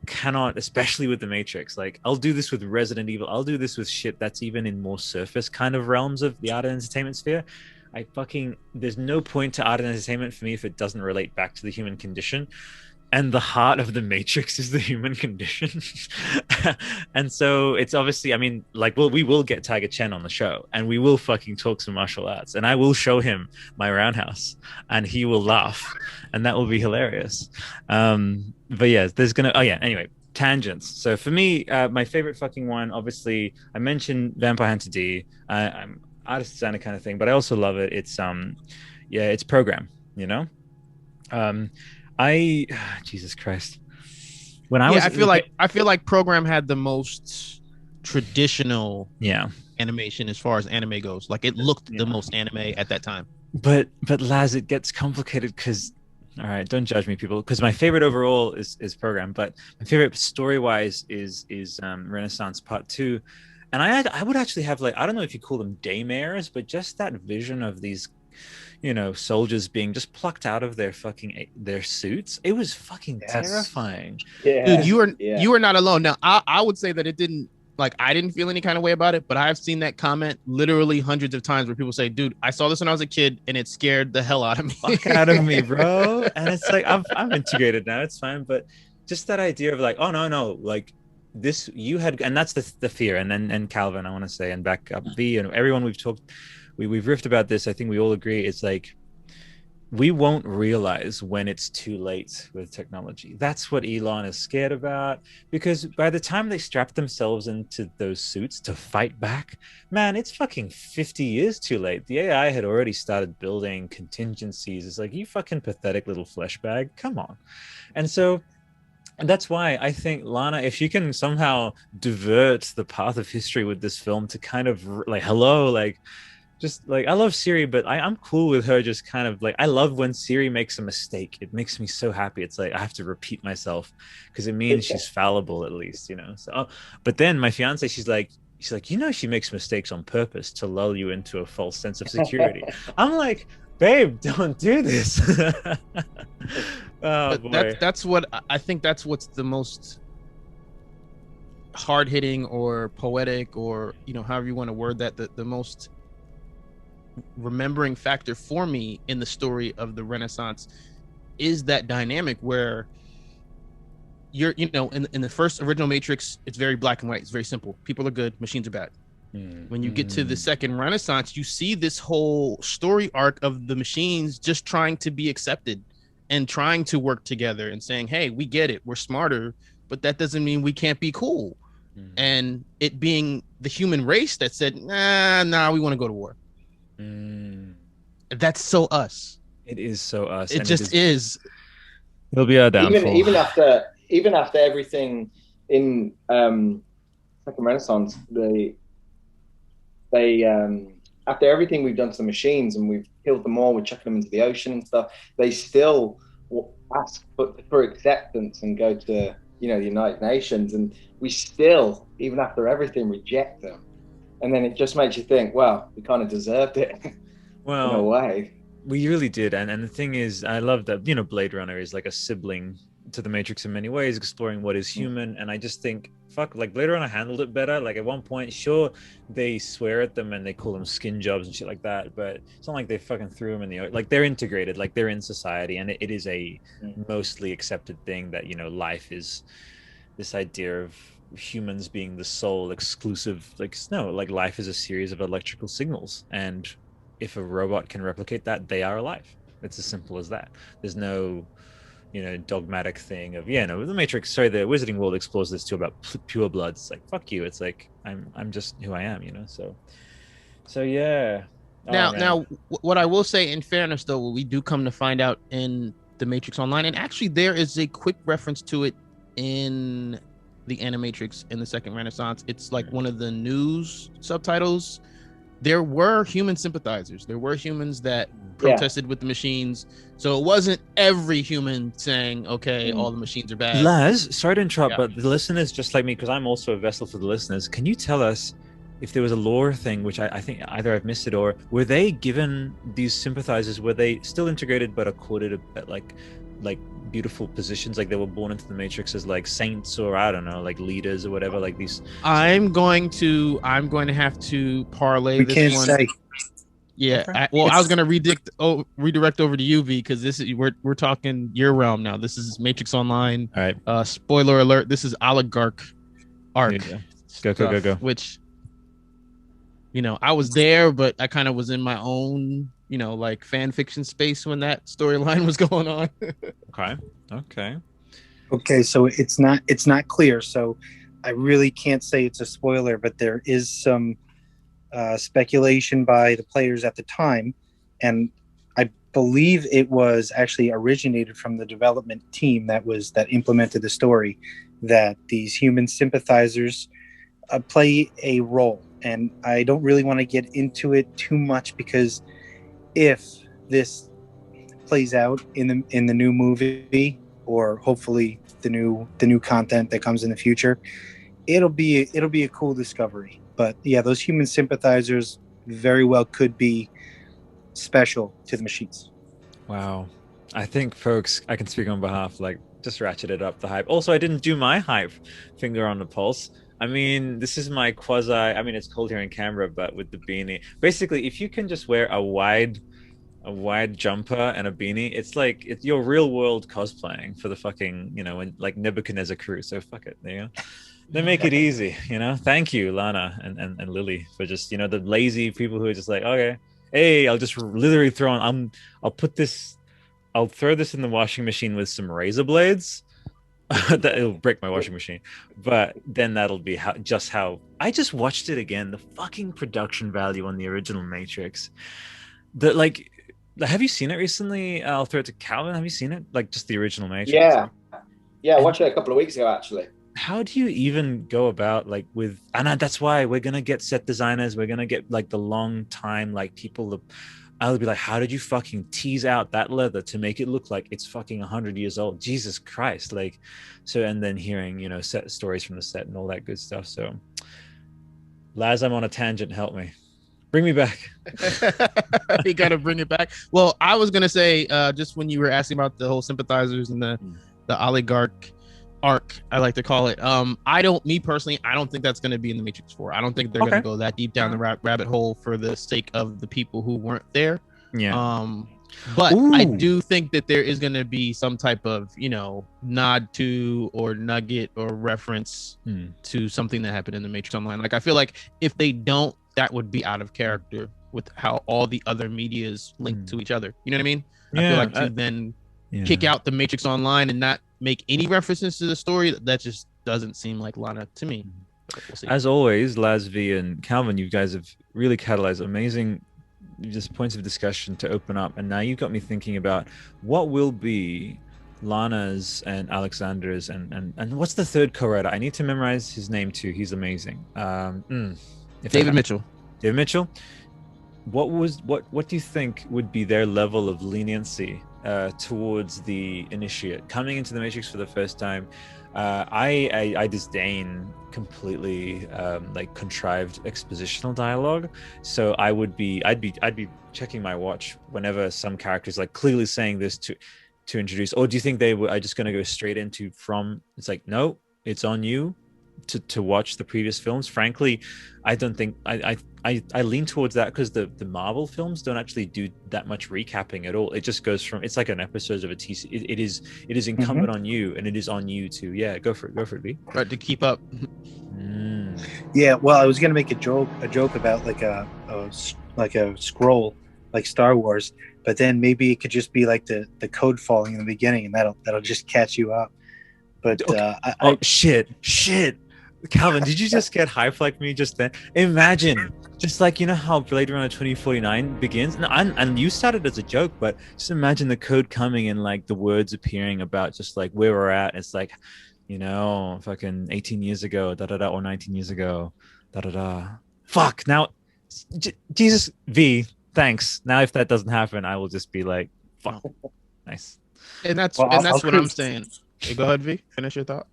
cannot, especially with the Matrix. Like I'll do this with Resident Evil. I'll do this with shit that's even in more surface kind of realms of the art and entertainment sphere. There's no point to art and entertainment for me if it doesn't relate back to the human condition. And the heart of the Matrix is the human condition. And so it's obviously, we will get Tiger Chen on the show, and we will fucking talk some martial arts, and I will show him my roundhouse, and he will laugh, and that will be hilarious. But yeah, anyway, tangents. So for me, my favorite fucking one, obviously, I mentioned Vampire Hunter D. I'm artist designer kind of thing, but I also love it. It's it's Program, Jesus Christ. I feel like Program had the most traditional animation as far as anime goes. Like it looked the most anime at that time. But Laz, it gets complicated because, all right, don't judge me, people, because my favorite overall is Program, but my favorite story wise is Renaissance Part 2. And I would actually have, like, I don't know if you call them daymares, but just that vision of these, soldiers being just plucked out of their suits. It was fucking terrifying. Yeah. Dude, you are not alone. Now, I would say that it didn't, like, I didn't feel any kind of way about it, but I've seen that comment literally hundreds of times where people say, dude, I saw this when I was a kid and it scared the hell out of me. Fuck out of me, bro. And it's like, I'm integrated now. It's fine. But just that idea of like, oh, no, like, this you had, and that's the fear. And then Calvin, I want to say, and back up V and everyone we've riffed about this. I think we all agree it's like we won't realize when it's too late with technology. That's what Elon is scared about, because by the time they strap themselves into those suits to fight back, man, it's fucking 50 years too late. The AI had already started building contingencies. It's like, you fucking pathetic little flesh bag, come on. And so that's why I think Lana, if you can somehow divert the path of history with this film to kind of like, just like, I love Siri, but I'm cool with her just kind of like, I love when Siri makes a mistake. It makes me so happy. It's like I have to repeat myself because it means she's fallible at least, So, but then my fiance, she's like, she makes mistakes on purpose to lull you into a false sense of security. I'm like, babe, don't do this. Oh, but that's what I think. That's what's the most hard-hitting or poetic, or however you want to word that. The most remembering factor for me in the story of the Renaissance is that dynamic where you're, in the first original Matrix, it's very black and white. It's very simple. People are good, machines are bad. When you get to the second Renaissance, you see this whole story arc of the machines just trying to be accepted and trying to work together and saying, hey, we get it, we're smarter, but that doesn't mean we can't be cool. And it being the human race that said, nah, we want to go to war. That's so us. It is so us. It just is. It'll be our downfall. Even after everything in Second Renaissance, they after everything we've done to the machines and we've killed them all, we're chucking them into the ocean and stuff, they still ask for acceptance and go to the United Nations, and we still, even after everything, reject them. And then it just makes you think, well, we kind of deserved it. Well, in a way. We really did. And the thing is, I love that, Blade Runner is like a sibling to the Matrix in many ways, exploring what is human. And I just think, fuck, like later on I handled it better. Like at one point, sure, they swear at them and they call them skin jobs and shit like that, but it's not like they fucking threw them in the, like they're integrated, like they're in society, and it is a mostly accepted thing that, you know, life is this idea of humans being the sole exclusive, like, no, like life is a series of electrical signals, and if a robot can replicate that, they are alive. It's as simple as that. There's no, you know, dogmatic thing of, yeah, no, the Matrix, sorry, the Wizarding World explores this too about pure blood. It's like, fuck you. It's like, I'm just who I am, you know? So yeah. Now, what I will say, in fairness, though, we do come to find out in the Matrix Online, and actually there is a quick reference to it in the Animatrix in the Second Renaissance. It's like one of the news subtitles. There were human sympathizers. There were humans that protested with the machines. So it wasn't every human saying, okay, all the machines are bad. Laz, sorry to interrupt, but the listeners, just like me, because I'm also a vessel for the listeners, can you tell us if there was a lore thing, which I think either I've missed it, or were they given, these sympathizers, were they still integrated but accorded at like beautiful positions, like they were born into the Matrix as like saints, or I don't know, like leaders or whatever, like these? I'm going to have to parlay We this can't one. say. Yeah, Okay. I was gonna redirect over to you, V, because this is we're talking your realm now. This is Matrix Online. All right. Spoiler alert: this is oligarch arc. Go. Which, you know, I was there, but I kind of was in my own, you know, like fan fiction space when that storyline was going on. Okay. So it's not clear. So I really can't say it's a spoiler, but there is some speculation by the players at the time, and I believe it was actually originated from the development team that implemented the story, that these human sympathizers play a role. And I don't really want to get into it too much, because if this plays out in the new movie, or hopefully the new content that comes in the future, it'll be a cool discovery. But yeah, those human sympathizers very well could be special to the machines. Wow. I think, folks, I can speak on behalf, like, just ratcheted up the hype. Also, I didn't do my hype finger on the pulse. I mean, this is my quasi, I mean, it's cold here in Canberra, but with the beanie. Basically, if you can just wear a wide jumper and a beanie, it's like, it's your real world cosplaying for the fucking, you know, when, like Nebuchadnezzar crew. So fuck it, there you go. They make it easy, you know. Thank you, Lana and Lily, for just, you know, the lazy people who are just like, okay, hey, I'll just literally throw on, I'll throw this in the washing machine with some razor blades. That it'll break my washing machine, but then that'll be how I just watched it again. The fucking production value on the original Matrix. Have you seen it recently? I'll throw it to Calvin. Have you seen it? Like, just the original Matrix? Yeah, I watched it a couple of weeks ago, actually. How do you even go about, like, with, and that's why we're gonna get set designers, we're gonna get like the long time, like, people. I'll be like, how did you fucking tease out that leather to make it look like it's fucking 100 years old? Jesus Christ. Like, so, and then hearing, you know, set stories from the set and all that good stuff. So, Laz, I'm on a tangent. Help me. Bring me back. You gotta bring it back. Well, I was gonna say, just when you were asking about the whole sympathizers and the oligarch arc, I like to call it. Me personally, I don't think that's going to be in the Matrix 4. I don't think they're going to go that deep down the rabbit hole for the sake of the people who weren't there. But I do think that there is going to be some type of, you know, nod to or nugget or reference to something that happened in the Matrix Online. Like, I feel like if they don't, that would be out of character with how all the other media is linked to each other. You know what I mean? I feel like to then kick out the Matrix Online and not make any references to the story, that just doesn't seem like Lana to me. We'll as always, Laz, V, and Calvin, you guys have really catalyzed amazing just points of discussion to open up, and now you've got me thinking about what will be Lana's and Alexander's and what's the third co-writer? I need to memorize his name too. He's amazing. David Mitchell. David Mitchell. What do you think would be their level of leniency towards the initiate coming into the Matrix for the first time? I disdain completely like contrived expositional dialogue, so I'd be checking my watch whenever some character is like clearly saying this to, to introduce, or do you think they are just going to go straight into from? It's like, no, it's on you to watch the previous films. Frankly, I don't think I lean towards that, because the Marvel films don't actually do that much recapping at all. It just goes from, it's like an episode of a TC. It is incumbent on you, and it is on you to go for it, B. Right, to keep up. Yeah, well, I was gonna make a joke about like a scroll like Star Wars, but then maybe it could just be like the code falling in the beginning, and that'll just catch you up. But okay. Shit. Calvin, did you just get hype like me just then? Imagine, just like, you know how Blade Runner 2049 begins, and you started as a joke, but just imagine the code coming and like the words appearing about just like where we're at. It's like, you know, fucking 18 years ago, or 19 years ago, Fuck. Now, Jesus, V, thanks. Now, if that doesn't happen, I will just be like, fuck. Nice. And that's what I'm saying. Okay, go ahead, V. Finish your thought.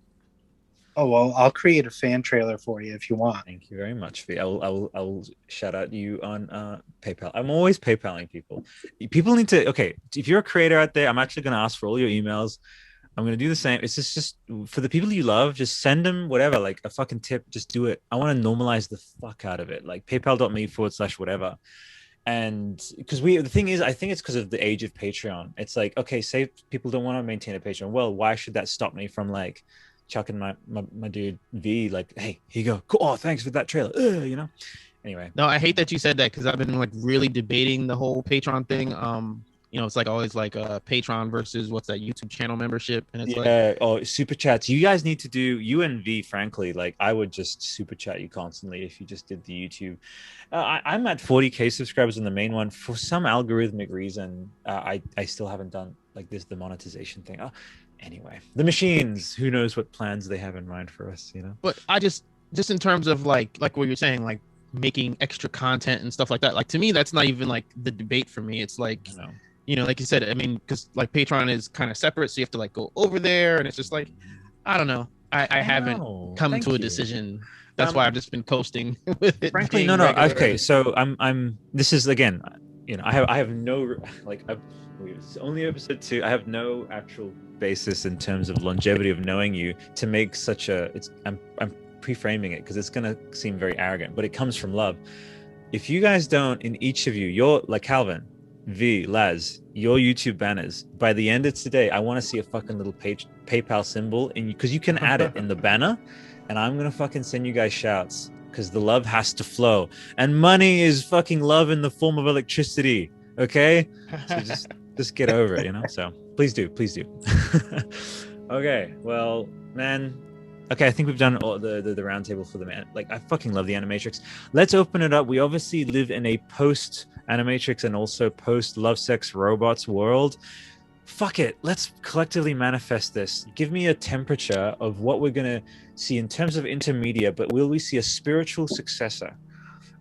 Oh, well, I'll create a fan trailer for you if you want. Thank you very much, V. I will shout out you on PayPal. I'm always PayPaling people. People need to, okay, if you're a creator out there, I'm actually going to ask for all your emails. I'm going to do the same. It's just for the people you love, just send them whatever, like a fucking tip. Just do it. I want to normalize the fuck out of it. Like paypal.me/whatever. And because the thing is, I think it's because of the age of Patreon. It's like, okay, say people don't want to maintain a Patreon. Well, why should that stop me from like chucking my dude V, like, hey, here you go. Cool. Oh, thanks for that trailer. You know? Anyway. No, I hate that you said that, because I've been like really debating the whole Patreon thing. You know, it's like always like Patreon versus what's that YouTube channel membership, and it's super chats. You guys need to do, you and V, frankly, like I would just super chat you constantly if you just did the YouTube. I'm at 40k subscribers on the main one. For some algorithmic reason, I still haven't done like the monetization thing. Anyway, the machines, who knows what plans they have in mind for us, you know? But I just in terms of like what you're saying, like making extra content and stuff like that, like to me, that's not even like the debate for me. It's like, you know, like you said, I mean, because like Patreon is kind of separate, so you have to like go over there, and it's just like, I don't know. I haven't come to a decision. That's why I've just been coasting with it. Frankly, no. Okay, so I'm. This is again, you know, I have no like. It's only episode 2. I have no actual basis in terms of longevity of knowing you to make such a. I'm pre-framing it because it's gonna seem very arrogant, but it comes from love. If you guys don't, in each of you, you're like Calvin, V, Laz, your YouTube banners, by the end of today, I want to see a fucking little PayPal symbol, because you can add it in the banner, and I'm gonna fucking send you guys shouts, because the love has to flow, and money is fucking love in the form of electricity. Okay, so just get over it, you know. So please do. Okay, well, man. Okay, I think we've done all the roundtable for the man. Like, I fucking love the Animatrix. Let's open it up. We obviously live in a post-Animatrix and also post-Love, Sex, Robots world. Fuck it. Let's collectively manifest this. Give me a temperature of what we're going to see in terms of intermedia, but will we see a spiritual successor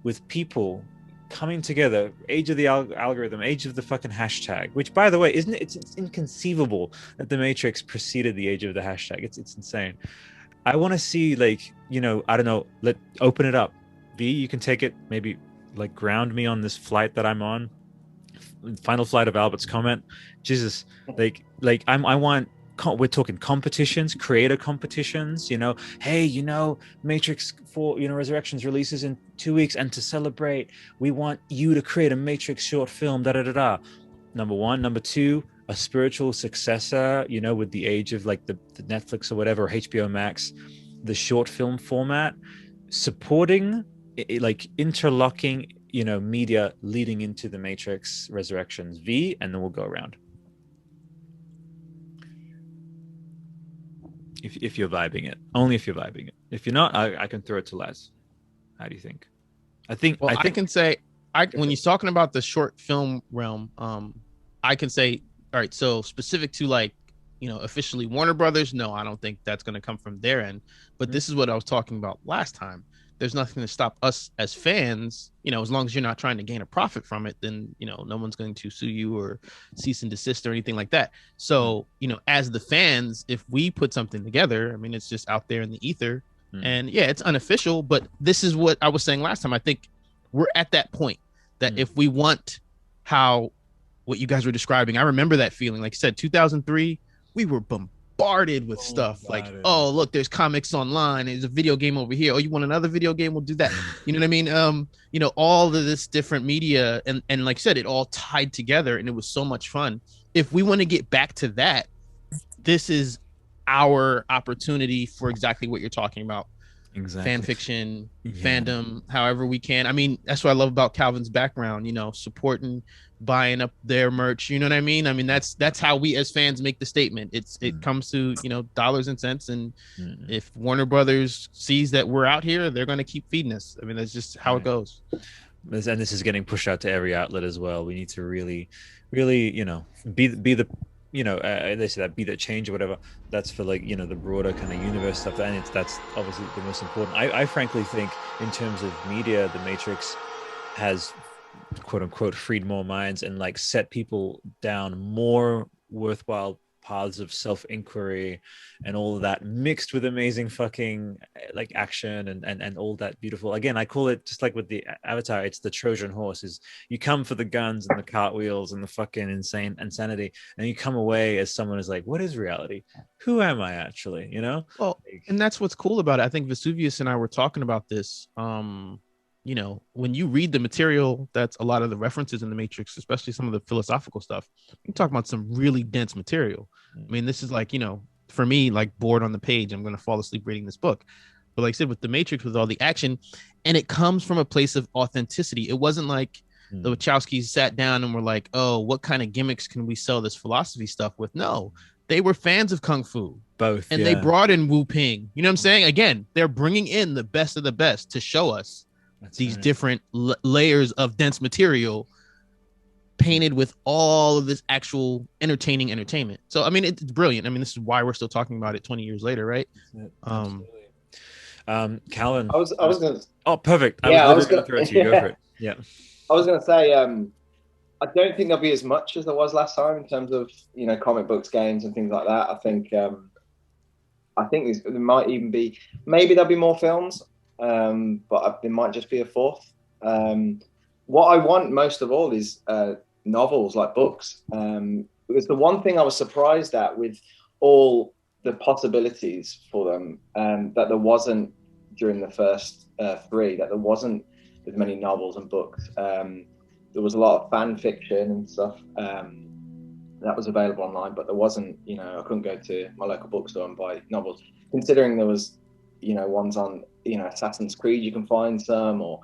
with people coming together? Age of the algorithm, age of the fucking hashtag, which, by the way, isn't it? It's inconceivable that the Matrix preceded the age of the hashtag. It's insane. I want to see, like, you know, I don't know, open it up. V, you can take it, maybe like ground me on this flight that I'm on. Final flight of Albert's comment. Jesus, like I want, we're talking competitions, creator competitions, you know, hey, you know, Matrix 4, you know, Resurrections releases in 2 weeks, and to celebrate, we want you to create a Matrix short film, Number 1. Number 2, a spiritual successor, you know, with the age of like the Netflix or whatever, or HBO Max, the short film format, supporting like interlocking, you know, media leading into the Matrix Resurrections V, and then we'll go around. If you're vibing it, only if you're vibing it. If you're not, I can throw it to Laz. How do you think? I think I can say, when you're talking about the short film realm, I can say, all right, so specific to like, you know, officially Warner Brothers, no, I don't think that's going to come from their end. But this is what I was talking about last time. There's nothing to stop us as fans, you know, as long as you're not trying to gain a profit from it, then, you know, no one's going to sue you or cease and desist or anything like that. So, you know, as the fans, if we put something together, I mean, it's just out there in the ether, and yeah, it's unofficial, but this is what I was saying last time. I think we're at that point that if we want how what you guys were describing. I remember that feeling. Like I said, 2003, we were bombarded with stuff like, oh, look, there's comics online, there's a video game over here, oh, you want another video game, we'll do that. You know what I mean? You know, all of this different media, and like I said, it all tied together, and it was so much fun. If we want to get back to that, this is our opportunity for exactly what you're talking about. Exactly. Fan fiction, fandom, however we can. I mean, that's what I love about Calvin's background, you know, supporting, buying up their merch, you know what I mean? I mean, that's how we as fans make the statement. It comes to, you know, dollars and cents, and if Warner Brothers sees that we're out here, they're going to keep feeding us. I mean, that's just how it goes. And this is getting pushed out to every outlet as well. We need to really, you know, be the you know, they say that be that change or whatever. That's for, like, you know, the broader kind of universe stuff, and that's obviously the most important. I frankly think, in terms of media, the Matrix has, quote unquote, freed more minds and, like, set people down more worthwhile paths of self-inquiry and all of that, mixed with amazing fucking, like, action and all that beautiful. Again, I call it, just like with the Avatar, it's the Trojan horse. Is you come for the guns and the cartwheels and the fucking insanity, and you come away as someone who's like, what is reality? Who am I actually? You know? Well, and that's what's cool about it. I think Vesuvius and I were talking about this. You know, when you read the material, that's a lot of the references in the Matrix, especially some of the philosophical stuff, you're talking about some really dense material. I mean, this is like, you know, for me, like, bored on the page, I'm going to fall asleep reading this book. But like I said, with the Matrix, with all the action, and it comes from a place of authenticity. It wasn't like the Wachowskis sat down and were like, oh, what kind of gimmicks can we sell this philosophy stuff with? No, they were fans of Kung Fu. Both. And they brought in Wu Ping. You know what I'm saying? Again, they're bringing in the best of the best to show us these different layers of dense material painted with all of this actual entertainment. So, I mean, it's brilliant. I mean, this is why we're still talking about it 20 years later, right? Calvin. I was gonna. Oh, perfect. I was gonna throw it to you. Go for it. Yeah. I was gonna say, I don't think there'll be as much as there was last time in terms of, you know, comic books, games, and things like that. I think there might even be, maybe there'll be more films. But there might just be a fourth. What I want most of all is novels, like books. Because the one thing I was surprised at with all the possibilities for them, that there wasn't during the first three, that there wasn't as many novels and books. There was a lot of fan fiction and stuff that was available online, but there wasn't, you know, I couldn't go to my local bookstore and buy novels, considering there was, you know, ones on, you know, Assassin's Creed, you can find some, or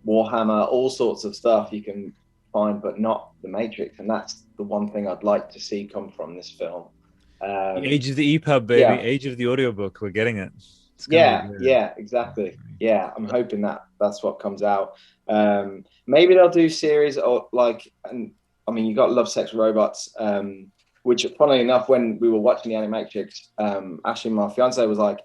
Warhammer, all sorts of stuff you can find, but not the Matrix. And that's the one thing I'd like to see come from this film. The age of the EPUB, baby. Yeah. Age of the audiobook. We're getting it. Yeah, exactly. Yeah, I'm hoping that's what comes out. Maybe they'll do series, or like, and I mean, you got Love, Sex, Robots, which, funnily enough, when we were watching the Animatrix, Ashley, my fiance, was like,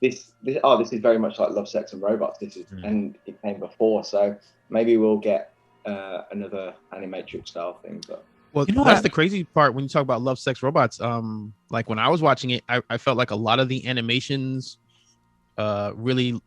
this is very much like Love, Sex, and Robots. This is, and it came before, so maybe we'll get another Animatrix style thing. But well, you know, that's the crazy part when you talk about Love, Sex, Robots. Like, when I was watching it, I felt like a lot of the animations really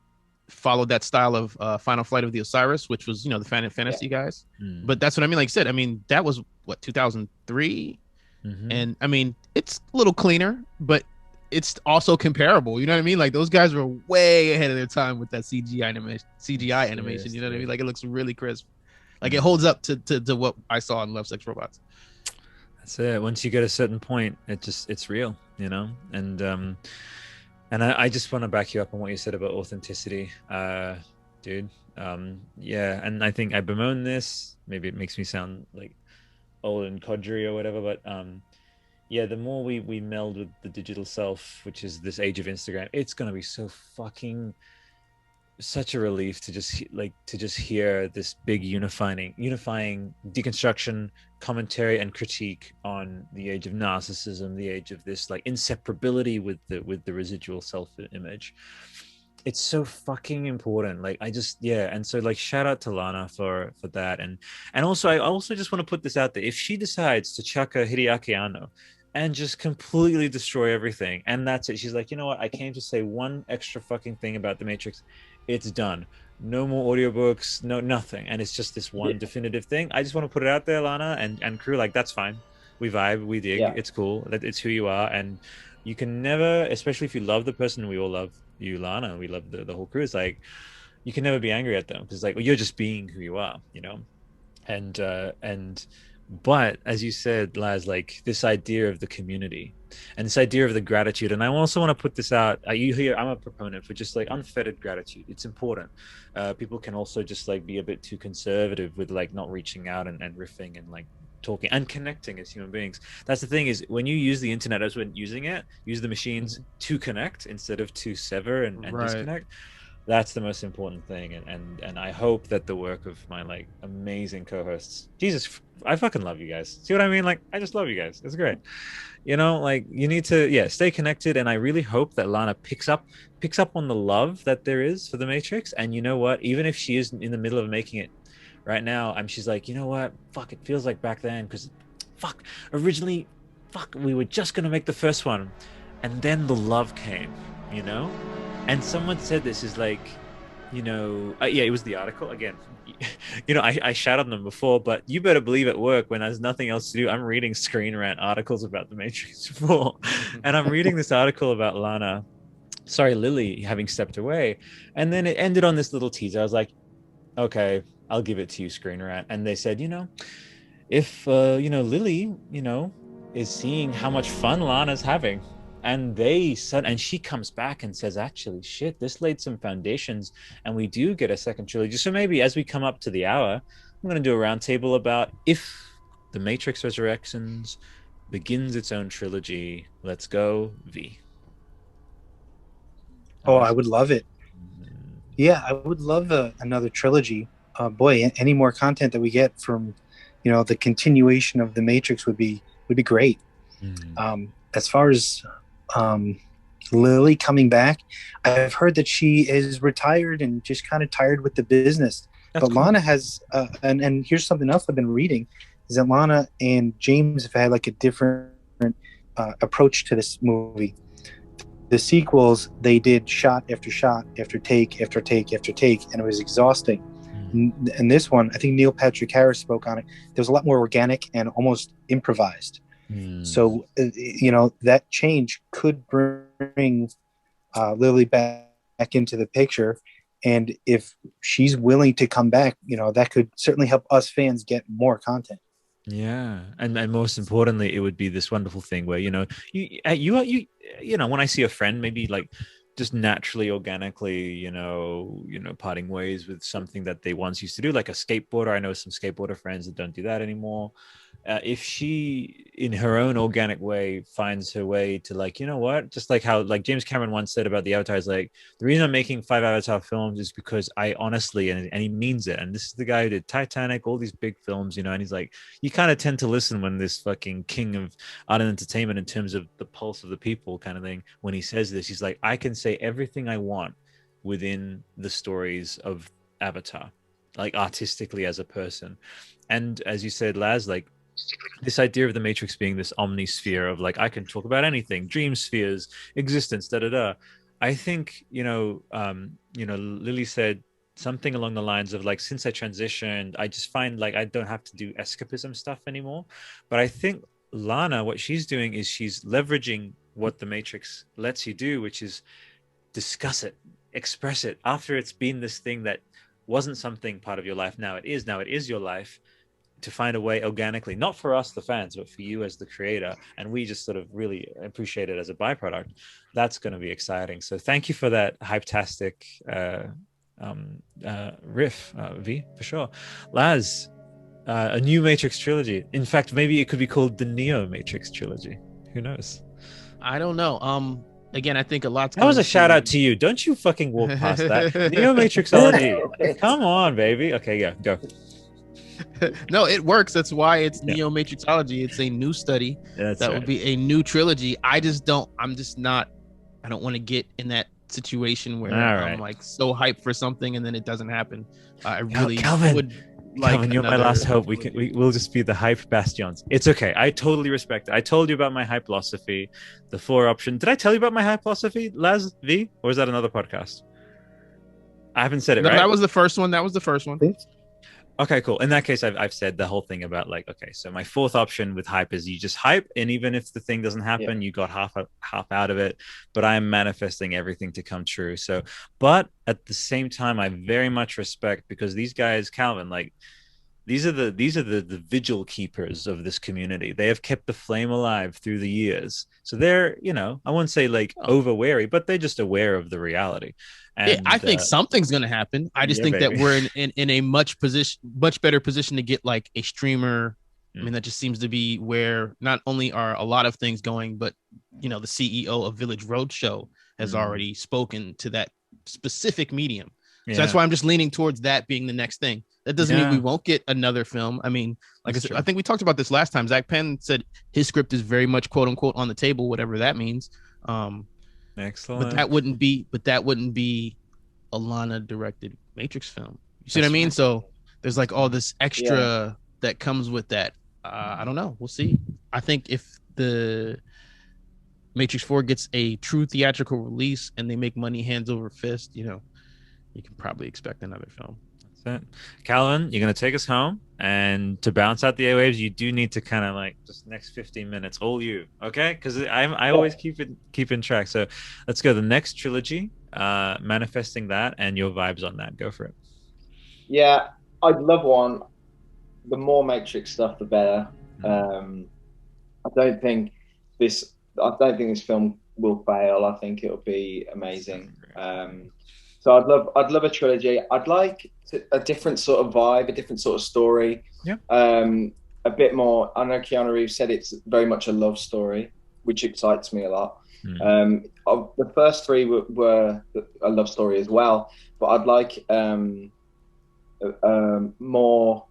followed that style of Final Flight of the Osiris, which was, you know, the fantasy guys. But that's what I mean. Like I said, I mean, that was what, 2003, and I mean, it's a little cleaner, but it's also comparable. You know what I mean? Like, those guys were way ahead of their time with that CGI animation. You know what I mean? Like, it looks really crisp. Like, it holds up to what I saw in Love, Sex, Robots. That's it. Once you get a certain point, it's real, you know? And I just want to back you up on what you said about authenticity, dude. Yeah, and I think I bemoan this. Maybe it makes me sound like old and codgery or whatever, but yeah, the more we meld with the digital self, which is this age of Instagram, it's gonna be such a relief to just hear this big unifying deconstruction, commentary, and critique on the age of narcissism, the age of this, like, inseparability with the residual self image. It's so fucking important. Like, and so, like, shout out to Lana for that, and also I also just want to put this out there. If she decides to chuck a Hideaki Anno and just completely destroy everything, and that's it, she's like, you know what, I came to say one extra fucking thing about the Matrix, it's done. no more audiobooks, no nothing, and it's just this one definitive thing. I just want to put it out there, Lana and crew, like that's fine. We vibe, we dig, it's cool. It's who you are, and you can never, especially if you love the person, we all love you, Lana, we love the whole crew. It's like you can never be angry at them because like, well, you're just being who you are, you know. And but as you said, Laz, like this idea of the community and this idea of the gratitude, and I also want to put this out, you hear I'm a proponent for just like unfettered gratitude. It's important. People can also just like be a bit too conservative with like not reaching out and riffing and like talking and connecting as human beings. That's the thing, is when you use the internet as when using it, use the machines to connect instead of to sever and disconnect. That's the most important thing, and I hope that the work of my like amazing co-hosts, Jesus, I fucking love you guys. See what I mean? Like I just love you guys. It's great. You know, like you need to stay connected, and I really hope that Lana picks up on the love that there is for the Matrix. And you know what? Even if she is in the middle of making it right now, she's like, you know what? Fuck, it feels like back then because originally we were just gonna make the first one, and then the love came, you know. And someone said this is like, you know, it was the article again. You know, I shouted them before, but you better believe at work when there's nothing else to do, I'm reading Screen Rant articles about the Matrix 4, and I'm reading this article about Lily having stepped away, and then it ended on this little teaser. I was like, okay, I'll give it to you, Screen Rant. And they said, you know, if you know, Lily, you know, is seeing how much fun Lana's having. And she comes back and says, actually, shit, this laid some foundations, and we do get a second trilogy. So maybe as we come up to the hour, I'm going to do a roundtable about if the Matrix Resurrections begins its own trilogy. Let's go, V. Oh, I would love it. Yeah, I would love another trilogy. Boy, any more content that we get from, you know, the continuation of the Matrix would be great. As far as Lily coming back, I've heard that she is retired and just kind of tired with the business. That's but cool. Lana has and here's something else I've been reading, is that Lana and James have had like a different approach to this movie. The sequels, they did shot after shot after take after take after take, and it was exhausting. And this one, I think Neil Patrick Harris spoke on it, there was a lot more organic and almost improvised. So, you know, that change could bring Lily back into the picture. And if she's willing to come back, you know, that could certainly help us fans get more content. Yeah. And most importantly, it would be this wonderful thing where, you know, you know, when I see a friend, maybe like just naturally, organically, you know, parting ways with something that they once used to do, like a skateboarder. I know some skateboarder friends that don't do that anymore. If she, in her own organic way, finds her way to like, you know what, just like how like James Cameron once said about the Avatar, is like, the reason I'm making 5 Avatar films is because I honestly, and he means it. And this is the guy who did Titanic, all these big films, you know, and he's like, you kind of tend to listen when this fucking king of art and entertainment in terms of the pulse of the people kind of thing, when he says this, he's like, I can say everything I want within the stories of Avatar, like artistically as a person. And as you said, Laz, like, this idea of the Matrix being this omnisphere of like, I can talk about anything, dream spheres, existence, I think, you know, Lily said something along the lines of like, since I transitioned, I just find like I don't have to do escapism stuff anymore. But I think Lana, what she's doing is she's leveraging what the Matrix lets you do, which is discuss it, express it after it's been this thing that wasn't something part of your life. Now it is your life, to find a way organically, not for us, the fans, but for you as the creator. And we just sort of really appreciate it as a byproduct. That's going to be exciting. So thank you for that hype-tastic riff, V, for sure. Laz, a new Matrix trilogy. In fact, maybe it could be called the Neo Matrix trilogy. Who knows? I don't know. Again, I think a lot's that was a shout out to you. Don't you fucking walk past that. Neo Matrixology. Come on, baby. Okay, yeah, go. No, it works. That's why it's Neo Matrixology. It's a new study. That would be a new trilogy. I don't want to get in that situation where I'm like so hyped for something and then it doesn't happen. I really would like. Calvin, you're my last hope. We'll just be the hype bastions. It's okay. I totally respect it. I told you about my hype philosophy, the 4 option. Did I tell you about my hype philosophy, Laz V, or is that another podcast? I haven't said it, No, right? that was the first one. That was the first one. Okay, cool. In that case, I've said the whole thing about like, okay, so my fourth option with hype is you just hype, and even if the thing doesn't happen, you got half out of it. But I'm manifesting everything to come true. So, but at the same time, I very much respect, because these guys, Calvin, like these are the vigil keepers of this community. They have kept the flame alive through the years. So they're, I wouldn't say like over wary, but they're just aware of the reality. And yeah, I think something's going to happen. I just think that we're in a much better position to get like a streamer. I mean, that just seems to be where not only are a lot of things going, but the CEO of Village Roadshow has already spoken to that specific medium. So that's why I'm just leaning towards that being the next thing. That doesn't mean we won't get another film. I mean, like I said, I think we talked about this last time. Zach Penn said his script is very much quote unquote on the table, whatever that means. Excellent. But that wouldn't be a Lana directed Matrix film. You see what I mean? Right. So there's like all this extra that comes with that. I don't know. We'll see. I think if the Matrix 4 gets a true theatrical release and they make money hands over fist, you can probably expect another film. That's it. Calvin, you're going to take us home, and to bounce out the airwaves, you do need to kind of like just next 15 minutes, all you, okay? Because I always keep in track. So let's go the next trilogy, manifesting that, and your vibes on that. Go for it. Yeah, I'd love one. The more Matrix stuff, the better. I don't think this film will fail. I think it'll be amazing. So I'd love a trilogy. I'd like a different sort of vibe, a different sort of story. Yeah. A bit more. I know Keanu Reeves said it's very much a love story, which excites me a lot. The first three were a love story as well, but I'd like more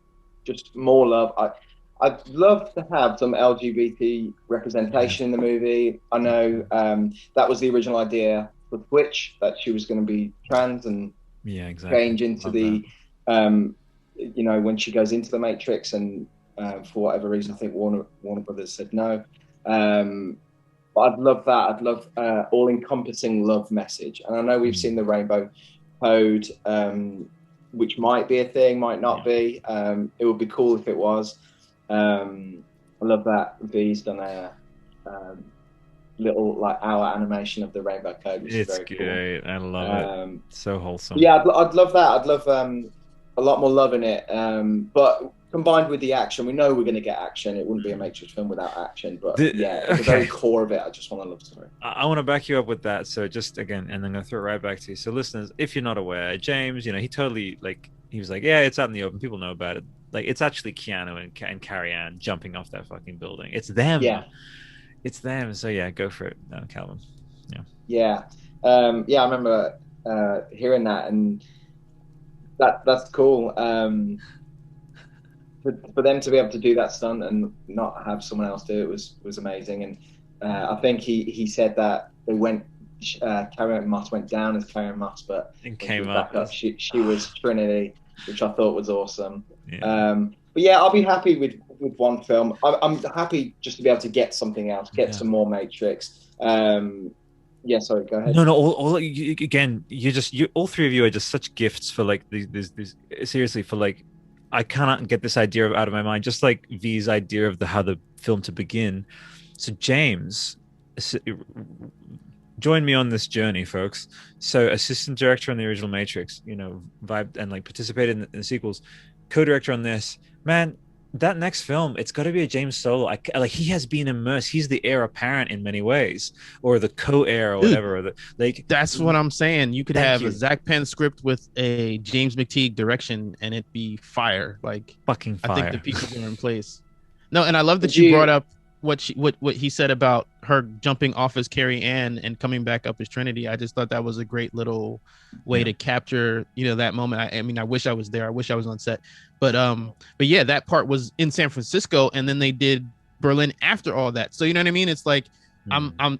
love. I'd love to have some LGBT representation in the movie. I know that was the original idea for Twitch, that she was going to be trans and change into when she goes into the Matrix, and for whatever reason, I think Warner Brothers said no. But I'd love that. I'd love all-encompassing love message. And I know we've seen the Rainbow Code, which might be a thing, might not be. It would be cool if it was. I love that V's done a little like hour animation of the Rainbow Code, which is very great. Cool. I love it. So wholesome. Yeah, I'd love that. I'd love a lot more love in it. But combined with the action, we know we're going to get action. It wouldn't be a Matrix film without action. But the very core of it, I just want a love story. I want to back you up with that. So just again, and I'm going to throw it right back to you. So listeners, if you're not aware, James, he totally he was like, yeah, it's out in the open. People know about it. Like, it's actually Keanu and Carrie Ann jumping off that fucking building. It's them. Yeah. It's them. So yeah, go for it, Calvin. Yeah. I remember hearing that, and that's cool. For them to be able to do that stunt and not have someone else do it was amazing. And I think he said that they went. Carrie Ann Moss went down as Carrie Ann Moss, but and came up. She was Trinity, which I thought was awesome. Yeah. But yeah, I'll be happy with one film. I'm happy just to be able to get something else, some more Matrix. Yeah, sorry, go ahead. No, all you all three of you are just such gifts for like these seriously, for like, I cannot get this idea out of my mind, just like V's idea of how the film to begin. So James, join me on this journey, folks. So assistant director on the original Matrix, vibed and like participated in the sequels, co-director on this. Man, that next film, it's got to be a James Solo. He has been immersed. He's the heir apparent in many ways, or the co-heir or whatever. That's what I'm saying. You could have a Zach Penn script with a James McTeague direction, and it'd be fire. Like, fucking fire. I think the pieces are in place. No, and I love that you brought up what he said about her jumping off as Carrie Ann and coming back up as Trinity. I just thought that was a great little way to capture, that moment. I mean, I wish I was there. I wish I was on set, but yeah, that part was in San Francisco, and then they did Berlin after all that. So you know what I mean? It's like, I'm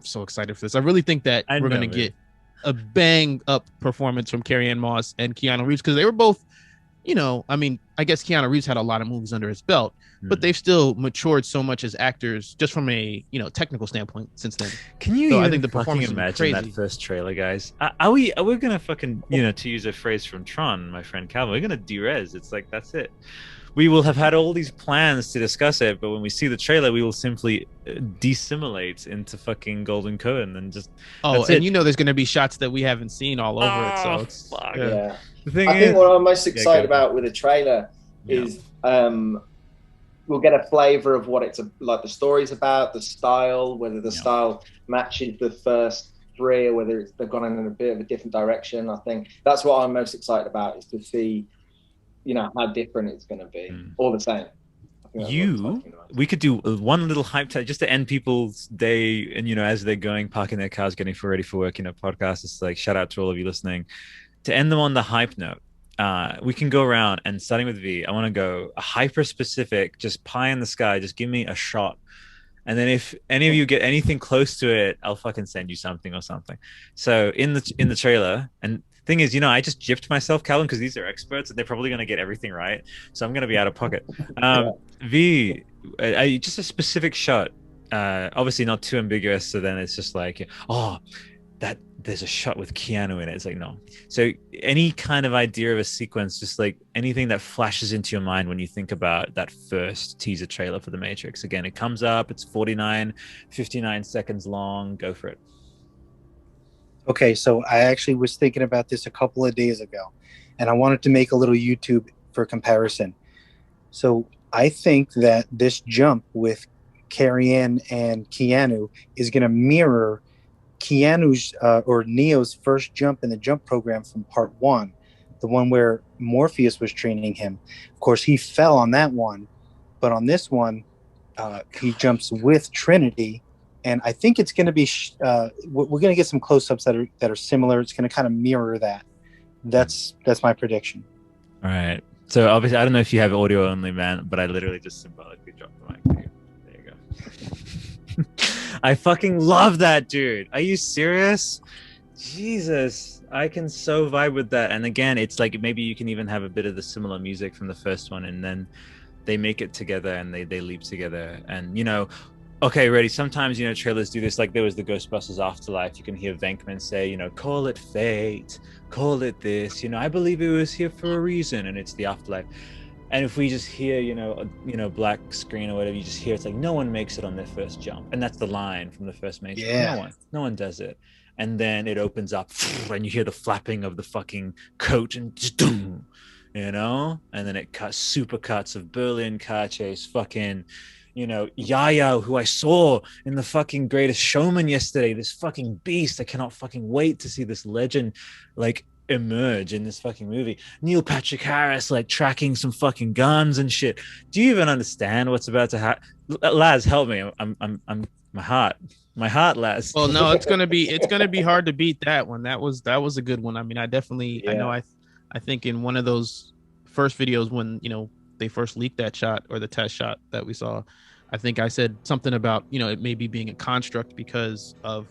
so excited for this. I really think that we're going to get a bang up performance from Carrie Ann Moss and Keanu Reeves, because they were both, I mean, I guess Keanu Reeves had a lot of movies under his belt, but they've still matured so much as actors, just from a technical standpoint since then. Can you So even I think the fucking performance imagine that first trailer, guys? Are we gonna fucking, to use a phrase from Tron, my friend Calvin, we're gonna derez. It's like, that's it. We will have had all these plans to discuss it, but when we see the trailer, we will simply dissimulate into fucking Golden Code and just. Oh, and there's going to be shots that we haven't seen all over it. So it's fuck. Yeah. The thing I think what I'm most excited about with the trailer is we'll get a flavor of what it's like, the story's about, the style, whether the style matches the first three or whether they've gone in a bit of a different direction. I think that's what I'm most excited about, is to see how different it's going to be, or the same. We could do one little hype tag just to end people's day, and as they're going, parking their cars, getting ready for work, podcast. It's like, shout out to all of you listening. To end them on the hype note, we can go around, and starting with V, I want to go a hyper specific, just pie in the sky, just give me a shot. And then if any of you get anything close to it, I'll fucking send you something or something. So in the trailer, and thing is, I just gypped myself, Calvin, because these are experts and they're probably going to get everything right. So I'm going to be out of pocket. V, just a specific shot, obviously not too ambiguous. So then it's just like, that there's a shot with Keanu in it. It's like, no. So any kind of idea of a sequence, just like anything that flashes into your mind when you think about that first teaser trailer for The Matrix. Again, it comes up, it's 59 seconds long. Go for it. Okay, so I actually was thinking about this a couple of days ago, and I wanted to make a little YouTube for comparison. So I think that this jump with Carrie-Anne and Keanu is going to mirror Keanu's or Neo's first jump in the jump program from part 1, the one where Morpheus was training him. Of course, he fell on that one, but on this one, he jumps with Trinity. And I think it's going to be, we're going to get some close-ups that are similar. It's going to kind of mirror that. That's my prediction. All right. So obviously, I don't know if you have audio only, man, but I literally just symbolically dropped the mic for you. There you go. I fucking love that, dude. Are you serious? Jesus, I can so vibe with that. And again, it's like maybe you can even have a bit of the similar music from the first one, and then they make it together and they leap together. And okay, ready. Sometimes, trailers do this. Like there was the Ghostbusters Afterlife. You can hear Venkman say, call it fate, call it this. I believe it was here for a reason, and it's the afterlife. And if we just hear, black screen or whatever, you just hear it's like no one makes it on their first jump, and that's the line from the first Matrix. Yeah. No one does it. And then it opens up, and you hear the flapping of the fucking coat, and just boom, and then it super cuts of Berlin car chase, fucking. Yahya, who I saw in the fucking Greatest Showman yesterday, this fucking beast. I cannot fucking wait to see this legend like emerge in this fucking movie. Neil Patrick Harris like tracking some fucking guns and shit. Do you even understand what's about to happen? Laz, help me. I'm my heart, Laz. Well, no, it's gonna be hard to beat that one. That was a good one. I mean, I definitely, I think in one of those first videos when they first leaked that shot, or the test shot that we saw, I think I said something about it maybe being a construct because of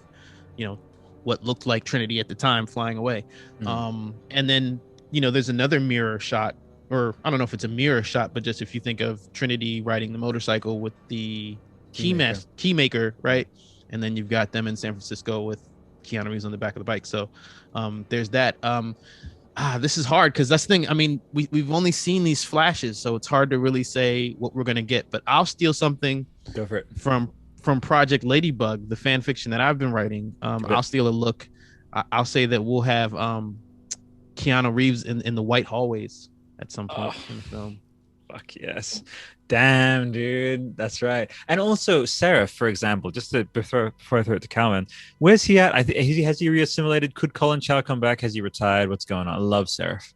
what looked like Trinity at the time flying away. And then there's another mirror shot, or I don't know if it's a mirror shot, but just if you think of Trinity riding the motorcycle with the keymaker, right? And then you've got them in San Francisco with Keanu Reeves on the back of the bike. So there's that. This is hard because that's the thing. I mean, we've only seen these flashes, so it's hard to really say what we're gonna get. But I'll steal something. Go for it. From Project Ladybug, the fan fiction that I've been writing. I'll steal a look. I'll say that we'll have Keanu Reeves in the white hallways at some point in the film. Fuck yes. Damn, dude. That's right. And also Seraph, for example, just before I throw it to Calvin, where's he at? Has he reassimilated? Could Colin Chow come back? Has he retired? What's going on? I love Seraph.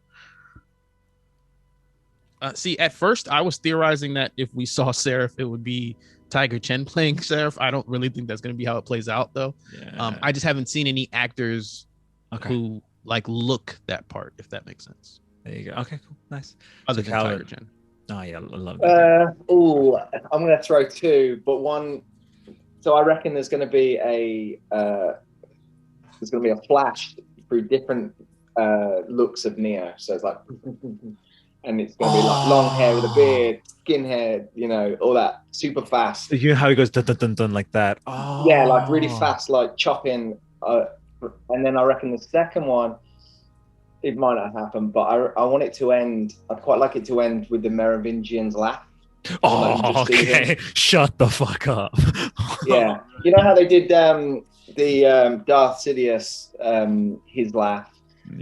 See, at first I was theorizing that if we saw Seraph, it would be Tiger Chen playing Seraph. I don't really think that's going to be how it plays out, though. Yeah. I just haven't seen any actors who look that part, if that makes sense. There you go. Okay, cool. Nice. Other than Tiger Chen. Oh yeah, I love that. I'm going to throw two, but one. So I reckon there's going to be a flash through different looks of Neo. So it's like and it's going to be like long hair with a beard, skinhead, you know, all that super fast. You know how he goes dun dun dun dun like that. Yeah, like really fast, like chopping. And then I reckon the second one, it might not happen, but I want it to end. I'd quite like it to end with the Merovingians laugh. Oh, okay. Shut the fuck up. Yeah, you know how they did the Darth Sidious his laugh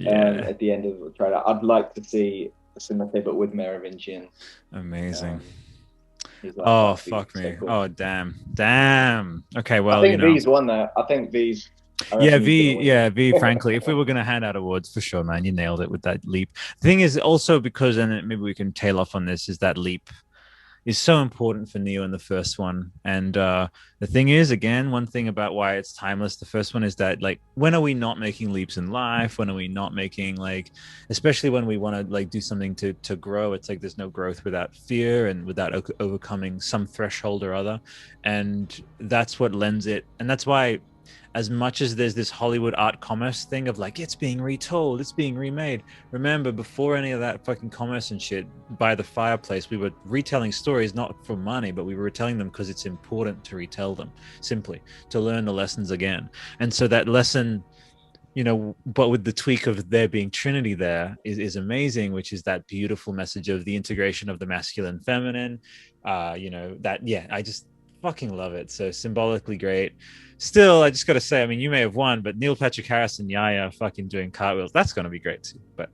at the end of the trailer. I'd like to see a similar thing, but with Merovingian. Amazing. Oh fuck me. So cool. Oh damn. Okay, well, I think V's won that. I think V's. V. Frankly, if we were going to hand out awards, for sure, man, you nailed it with that leap. The thing is also because, and maybe we can tail off on this, is that leap is so important for Neo in the first one. And the thing is, again, one thing about why it's timeless, the first one, is that, like, when are we not making leaps in life? When are we not making, like, especially when we want to, like, do something to grow? It's like there's no growth without fear and without overcoming some threshold or other. And that's what lends it. And that's why, as much as there's this Hollywood art commerce thing of like, it's being retold, it's being remade. Remember, before any of that fucking commerce and shit, by the fireplace, we were retelling stories not for money, but we were retelling them because it's important to retell them, simply to learn the lessons again. And so that lesson, you know, but with the tweak of there being Trinity there is amazing, which is that beautiful message of the integration of the masculine, feminine, you know, that, yeah, I just fucking love it. So symbolically great. Still, I just got to say, I mean, you may have won, but Neil Patrick Harris and Yahya fucking doing cartwheels, that's going to be great too. But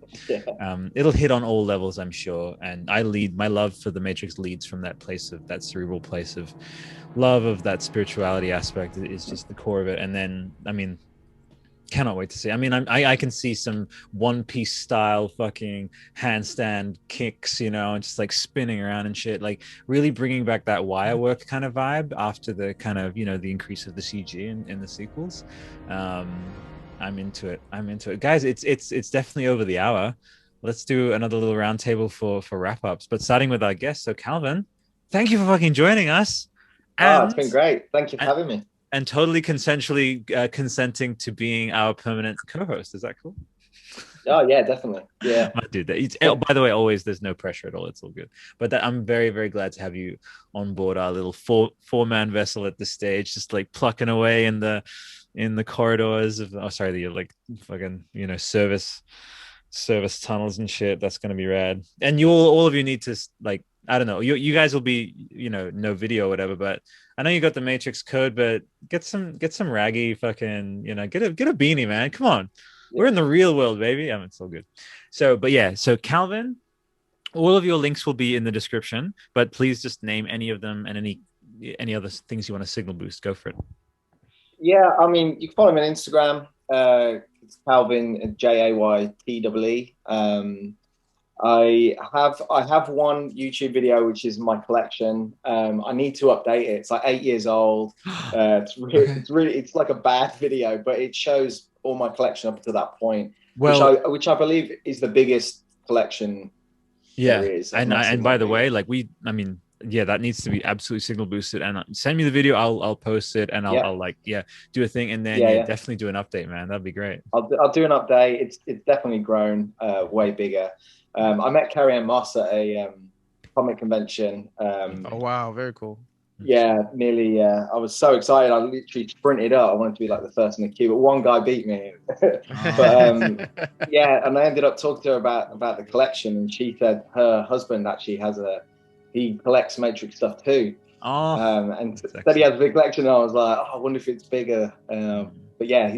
it'll hit on all levels, I'm sure. And my love for the Matrix leads from that place of that cerebral place of love of that spirituality aspect is just the core of it. And then, I mean, cannot wait to see. I mean, I can see some One Piece style fucking handstand kicks, you know, and just like spinning around and shit, like really bringing back that wire work kind of vibe after the kind of, you know, the increase of the CG in the sequels. I'm into it, guys. It's definitely over the hour. Let's do another little round table for wrap ups, but starting with our guest. So Calvin, thank you for fucking joining us. It's been great. Thank you for having me. And totally consensually consenting to being our permanent co-host. Is that cool? Oh yeah, definitely. Yeah, I do that. By the way, always there's no pressure at all. It's all good. But I'm very, very glad to have you on board our little four-man vessel at this stage, just like plucking away in the corridors of the like fucking, you know, service tunnels and shit. That's gonna be rad. And you all of you need to, like, I don't know, you guys will be, you know, no video or whatever, but I know you got the Matrix code, but get some raggy fucking, you know, get a beanie, man. Come on. Yeah. We're in the real world, baby. I mean, it's all good. So, but yeah, so Calvin, all of your links will be in the description, but please just name any of them and any other things you want to signal boost. Go for it. Yeah, I mean, you can follow me on Instagram. It's Calvin, JAYTEE. I have one YouTube video which is my collection. I need to update it. It's like 8 years old. It's like a bad video, but it shows all my collection up to that point. Well, which I believe is the biggest collection. Yeah, there is. And by the way, like that needs to be absolutely signal boosted. And send me the video. I'll post it and I'll do a thing, and then definitely do an update, man. That'd be great. I'll do an update. It's definitely grown way bigger. I met Carrie-Anne Moss at a comic convention. Oh wow, very cool. Yeah, nearly. I was so excited. I literally sprinted up. I wanted to be like the first in the queue, but one guy beat me. But yeah, and I ended up talking to her about the collection, and she said her husband actually he collects Matrix stuff too. And said he has a big collection. And I was like, I wonder if it's bigger. But yeah,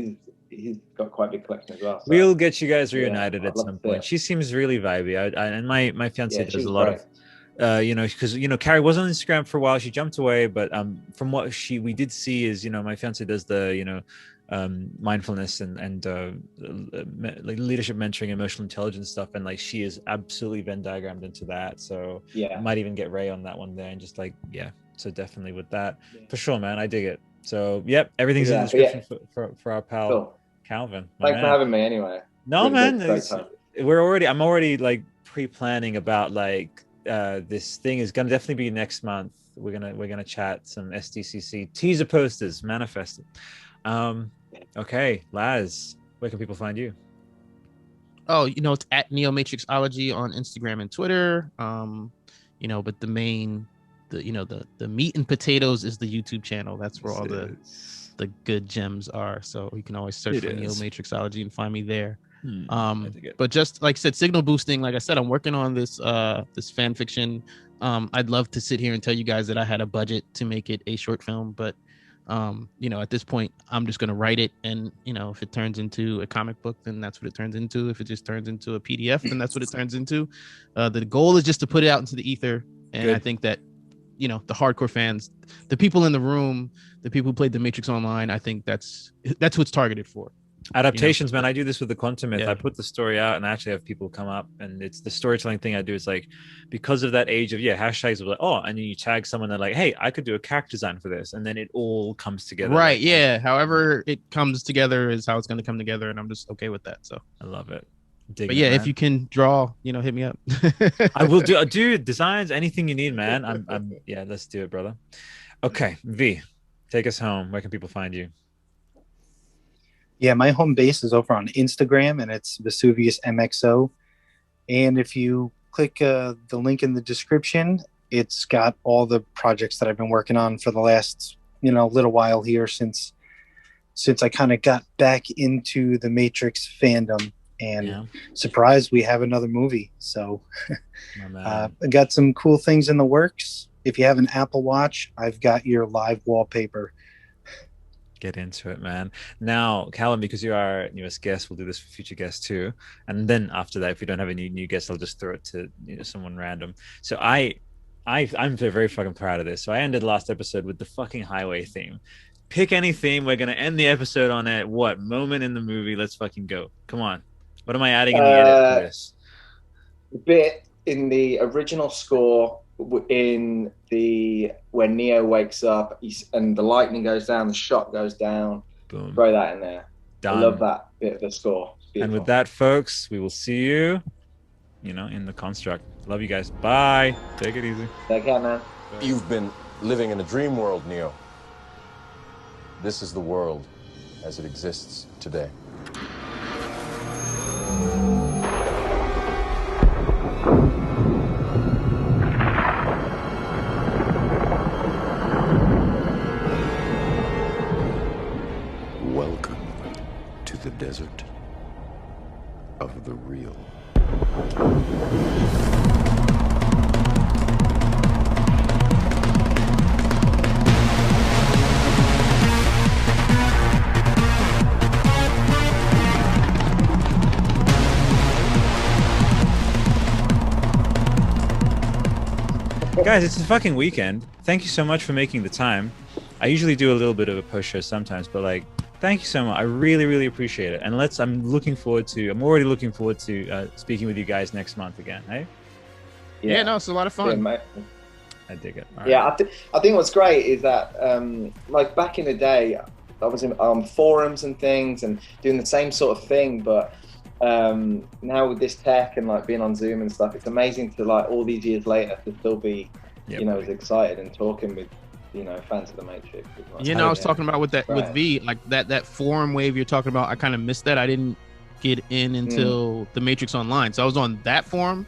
he's got quite a big collection as well. So, we'll get you guys reunited at some point. She seems really vibey. And my fiance does a lot of you know, because, you know, Carrie was on Instagram for a while. She jumped away, but from what we did see is, you know, my fiance does the, you know, mindfulness and like leadership mentoring, emotional intelligence stuff, and like she is absolutely Venn diagrammed into that. So I might even get Ray on that one there, and just like so definitely with that for sure, man. I dig it. So yep, everything's in the description for our pal Calvin. Thanks for having me anyway. No, man, I'm already like pre-planning about like this thing is gonna definitely be next month. We're gonna chat some SDCC teaser posters, manifested. Okay, Laz, where can people find you? Oh, it's at NeoMatrixology on Instagram and Twitter. But the main, the meat and potatoes is the YouTube channel. That's where all the good gems are. So you can always search for NeoMatrixology and find me there. But just like I said, signal boosting. Like I said, I'm working on this fan fiction. I'd love to sit here and tell you guys that I had a budget to make it a short film, but at this point, I'm just gonna write it, and if it turns into a comic book, then that's what it turns into. If it just turns into a PDF, then that's what it turns into. The goal is just to put it out into the ether, and I think that the hardcore fans, the people in the room, the people who played the Matrix Online, I think that's who it's targeted for. Adaptations, man. I do this with the Quantum Myth. I put the story out and I actually have people come up, and it's the storytelling thing I do. It's like, because of that age of hashtags of like, and then you tag someone that like, hey, I could do a character design for this, and then it all comes together. Right. Yeah. However it comes together is how it's going to come together, and I'm just okay with that. So I love it. But yeah, if you can draw, hit me up. I will do designs, anything you need, man. I'm let's do it, brother. Okay, V, take us home. Where can people find you? Yeah, my home base is over on Instagram, and it's Vesuvius MXO. And if you click the link in the description, it's got all the projects that I've been working on for the last little while here since I kind of got back into the Matrix fandom. And surprise, we have another movie. So I got some cool things in the works. If you have an Apple Watch, I've got your live wallpaper. Get into it, man. Now, Callum, because you are our newest guest, we'll do this for future guests too. And then after that, if we don't have any new guests, I'll just throw it to someone random. So I'm very, very fucking proud of this. So I ended last episode with the fucking highway theme. Pick any theme. We're gonna end the episode on it. What moment in the movie? Let's fucking go. Come on. What am I adding in the edit to this? The bit in the original score when Neo wakes up and the lightning goes down, the shot goes down. Boom. Throw that in there. Done. I love that bit of the score. And with that, folks, we will see you, in the construct. Love you guys. Bye. Take it easy. Take care, man. You've been living in a dream world, Neo. This is the world as it exists today. Welcome to the desert of the real. Guys, it's a fucking weekend. Thank you so much for making the time. I usually do a little bit of a post show sometimes, but like, thank you so much. I really, really appreciate it. And I'm already looking forward to speaking with you guys next month again. Hey? Yeah, no, it's a lot of fun. Yeah, mate. I dig it. I think what's great is that, like back in the day, I was in forums and things and doing the same sort of thing, but now with this tech and like being on Zoom and stuff, it's amazing to like all these years later to still be, as excited and talking with, fans of the Matrix. Like, I was talking about with V, like that forum wave you're talking about. I kind of missed that. I didn't get in until the Matrix Online, so I was on that forum,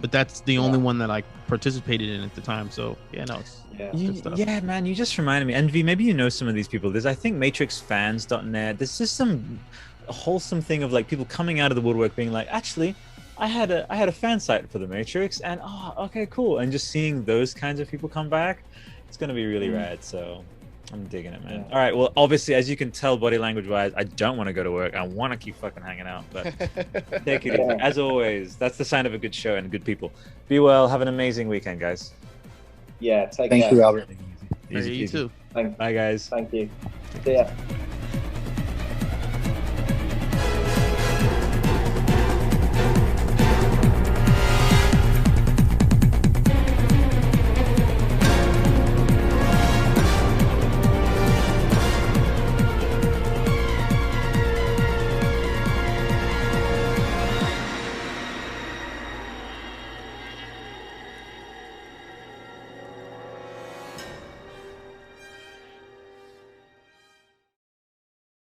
but that's the only one that I participated in at the time. So it's good stuff. Yeah, man, you just reminded me. And V, maybe you know some of these people. There's, I think, MatrixFans.net. There's just some wholesome thing of like people coming out of the woodwork being like, actually, I had a fan site for the Matrix, and okay, cool. And just seeing those kinds of people come back, it's gonna be really rad. So I'm digging it, man. All right, well, obviously, as you can tell, body language wise, I don't want to go to work. I want to keep fucking hanging out, but take it easy. As always, that's the sign of a good show and good people. Be well. Have an amazing weekend, guys. Yeah, take care. Thank you, Albert. Easy, You too. Bye, guys. Thank you. See ya.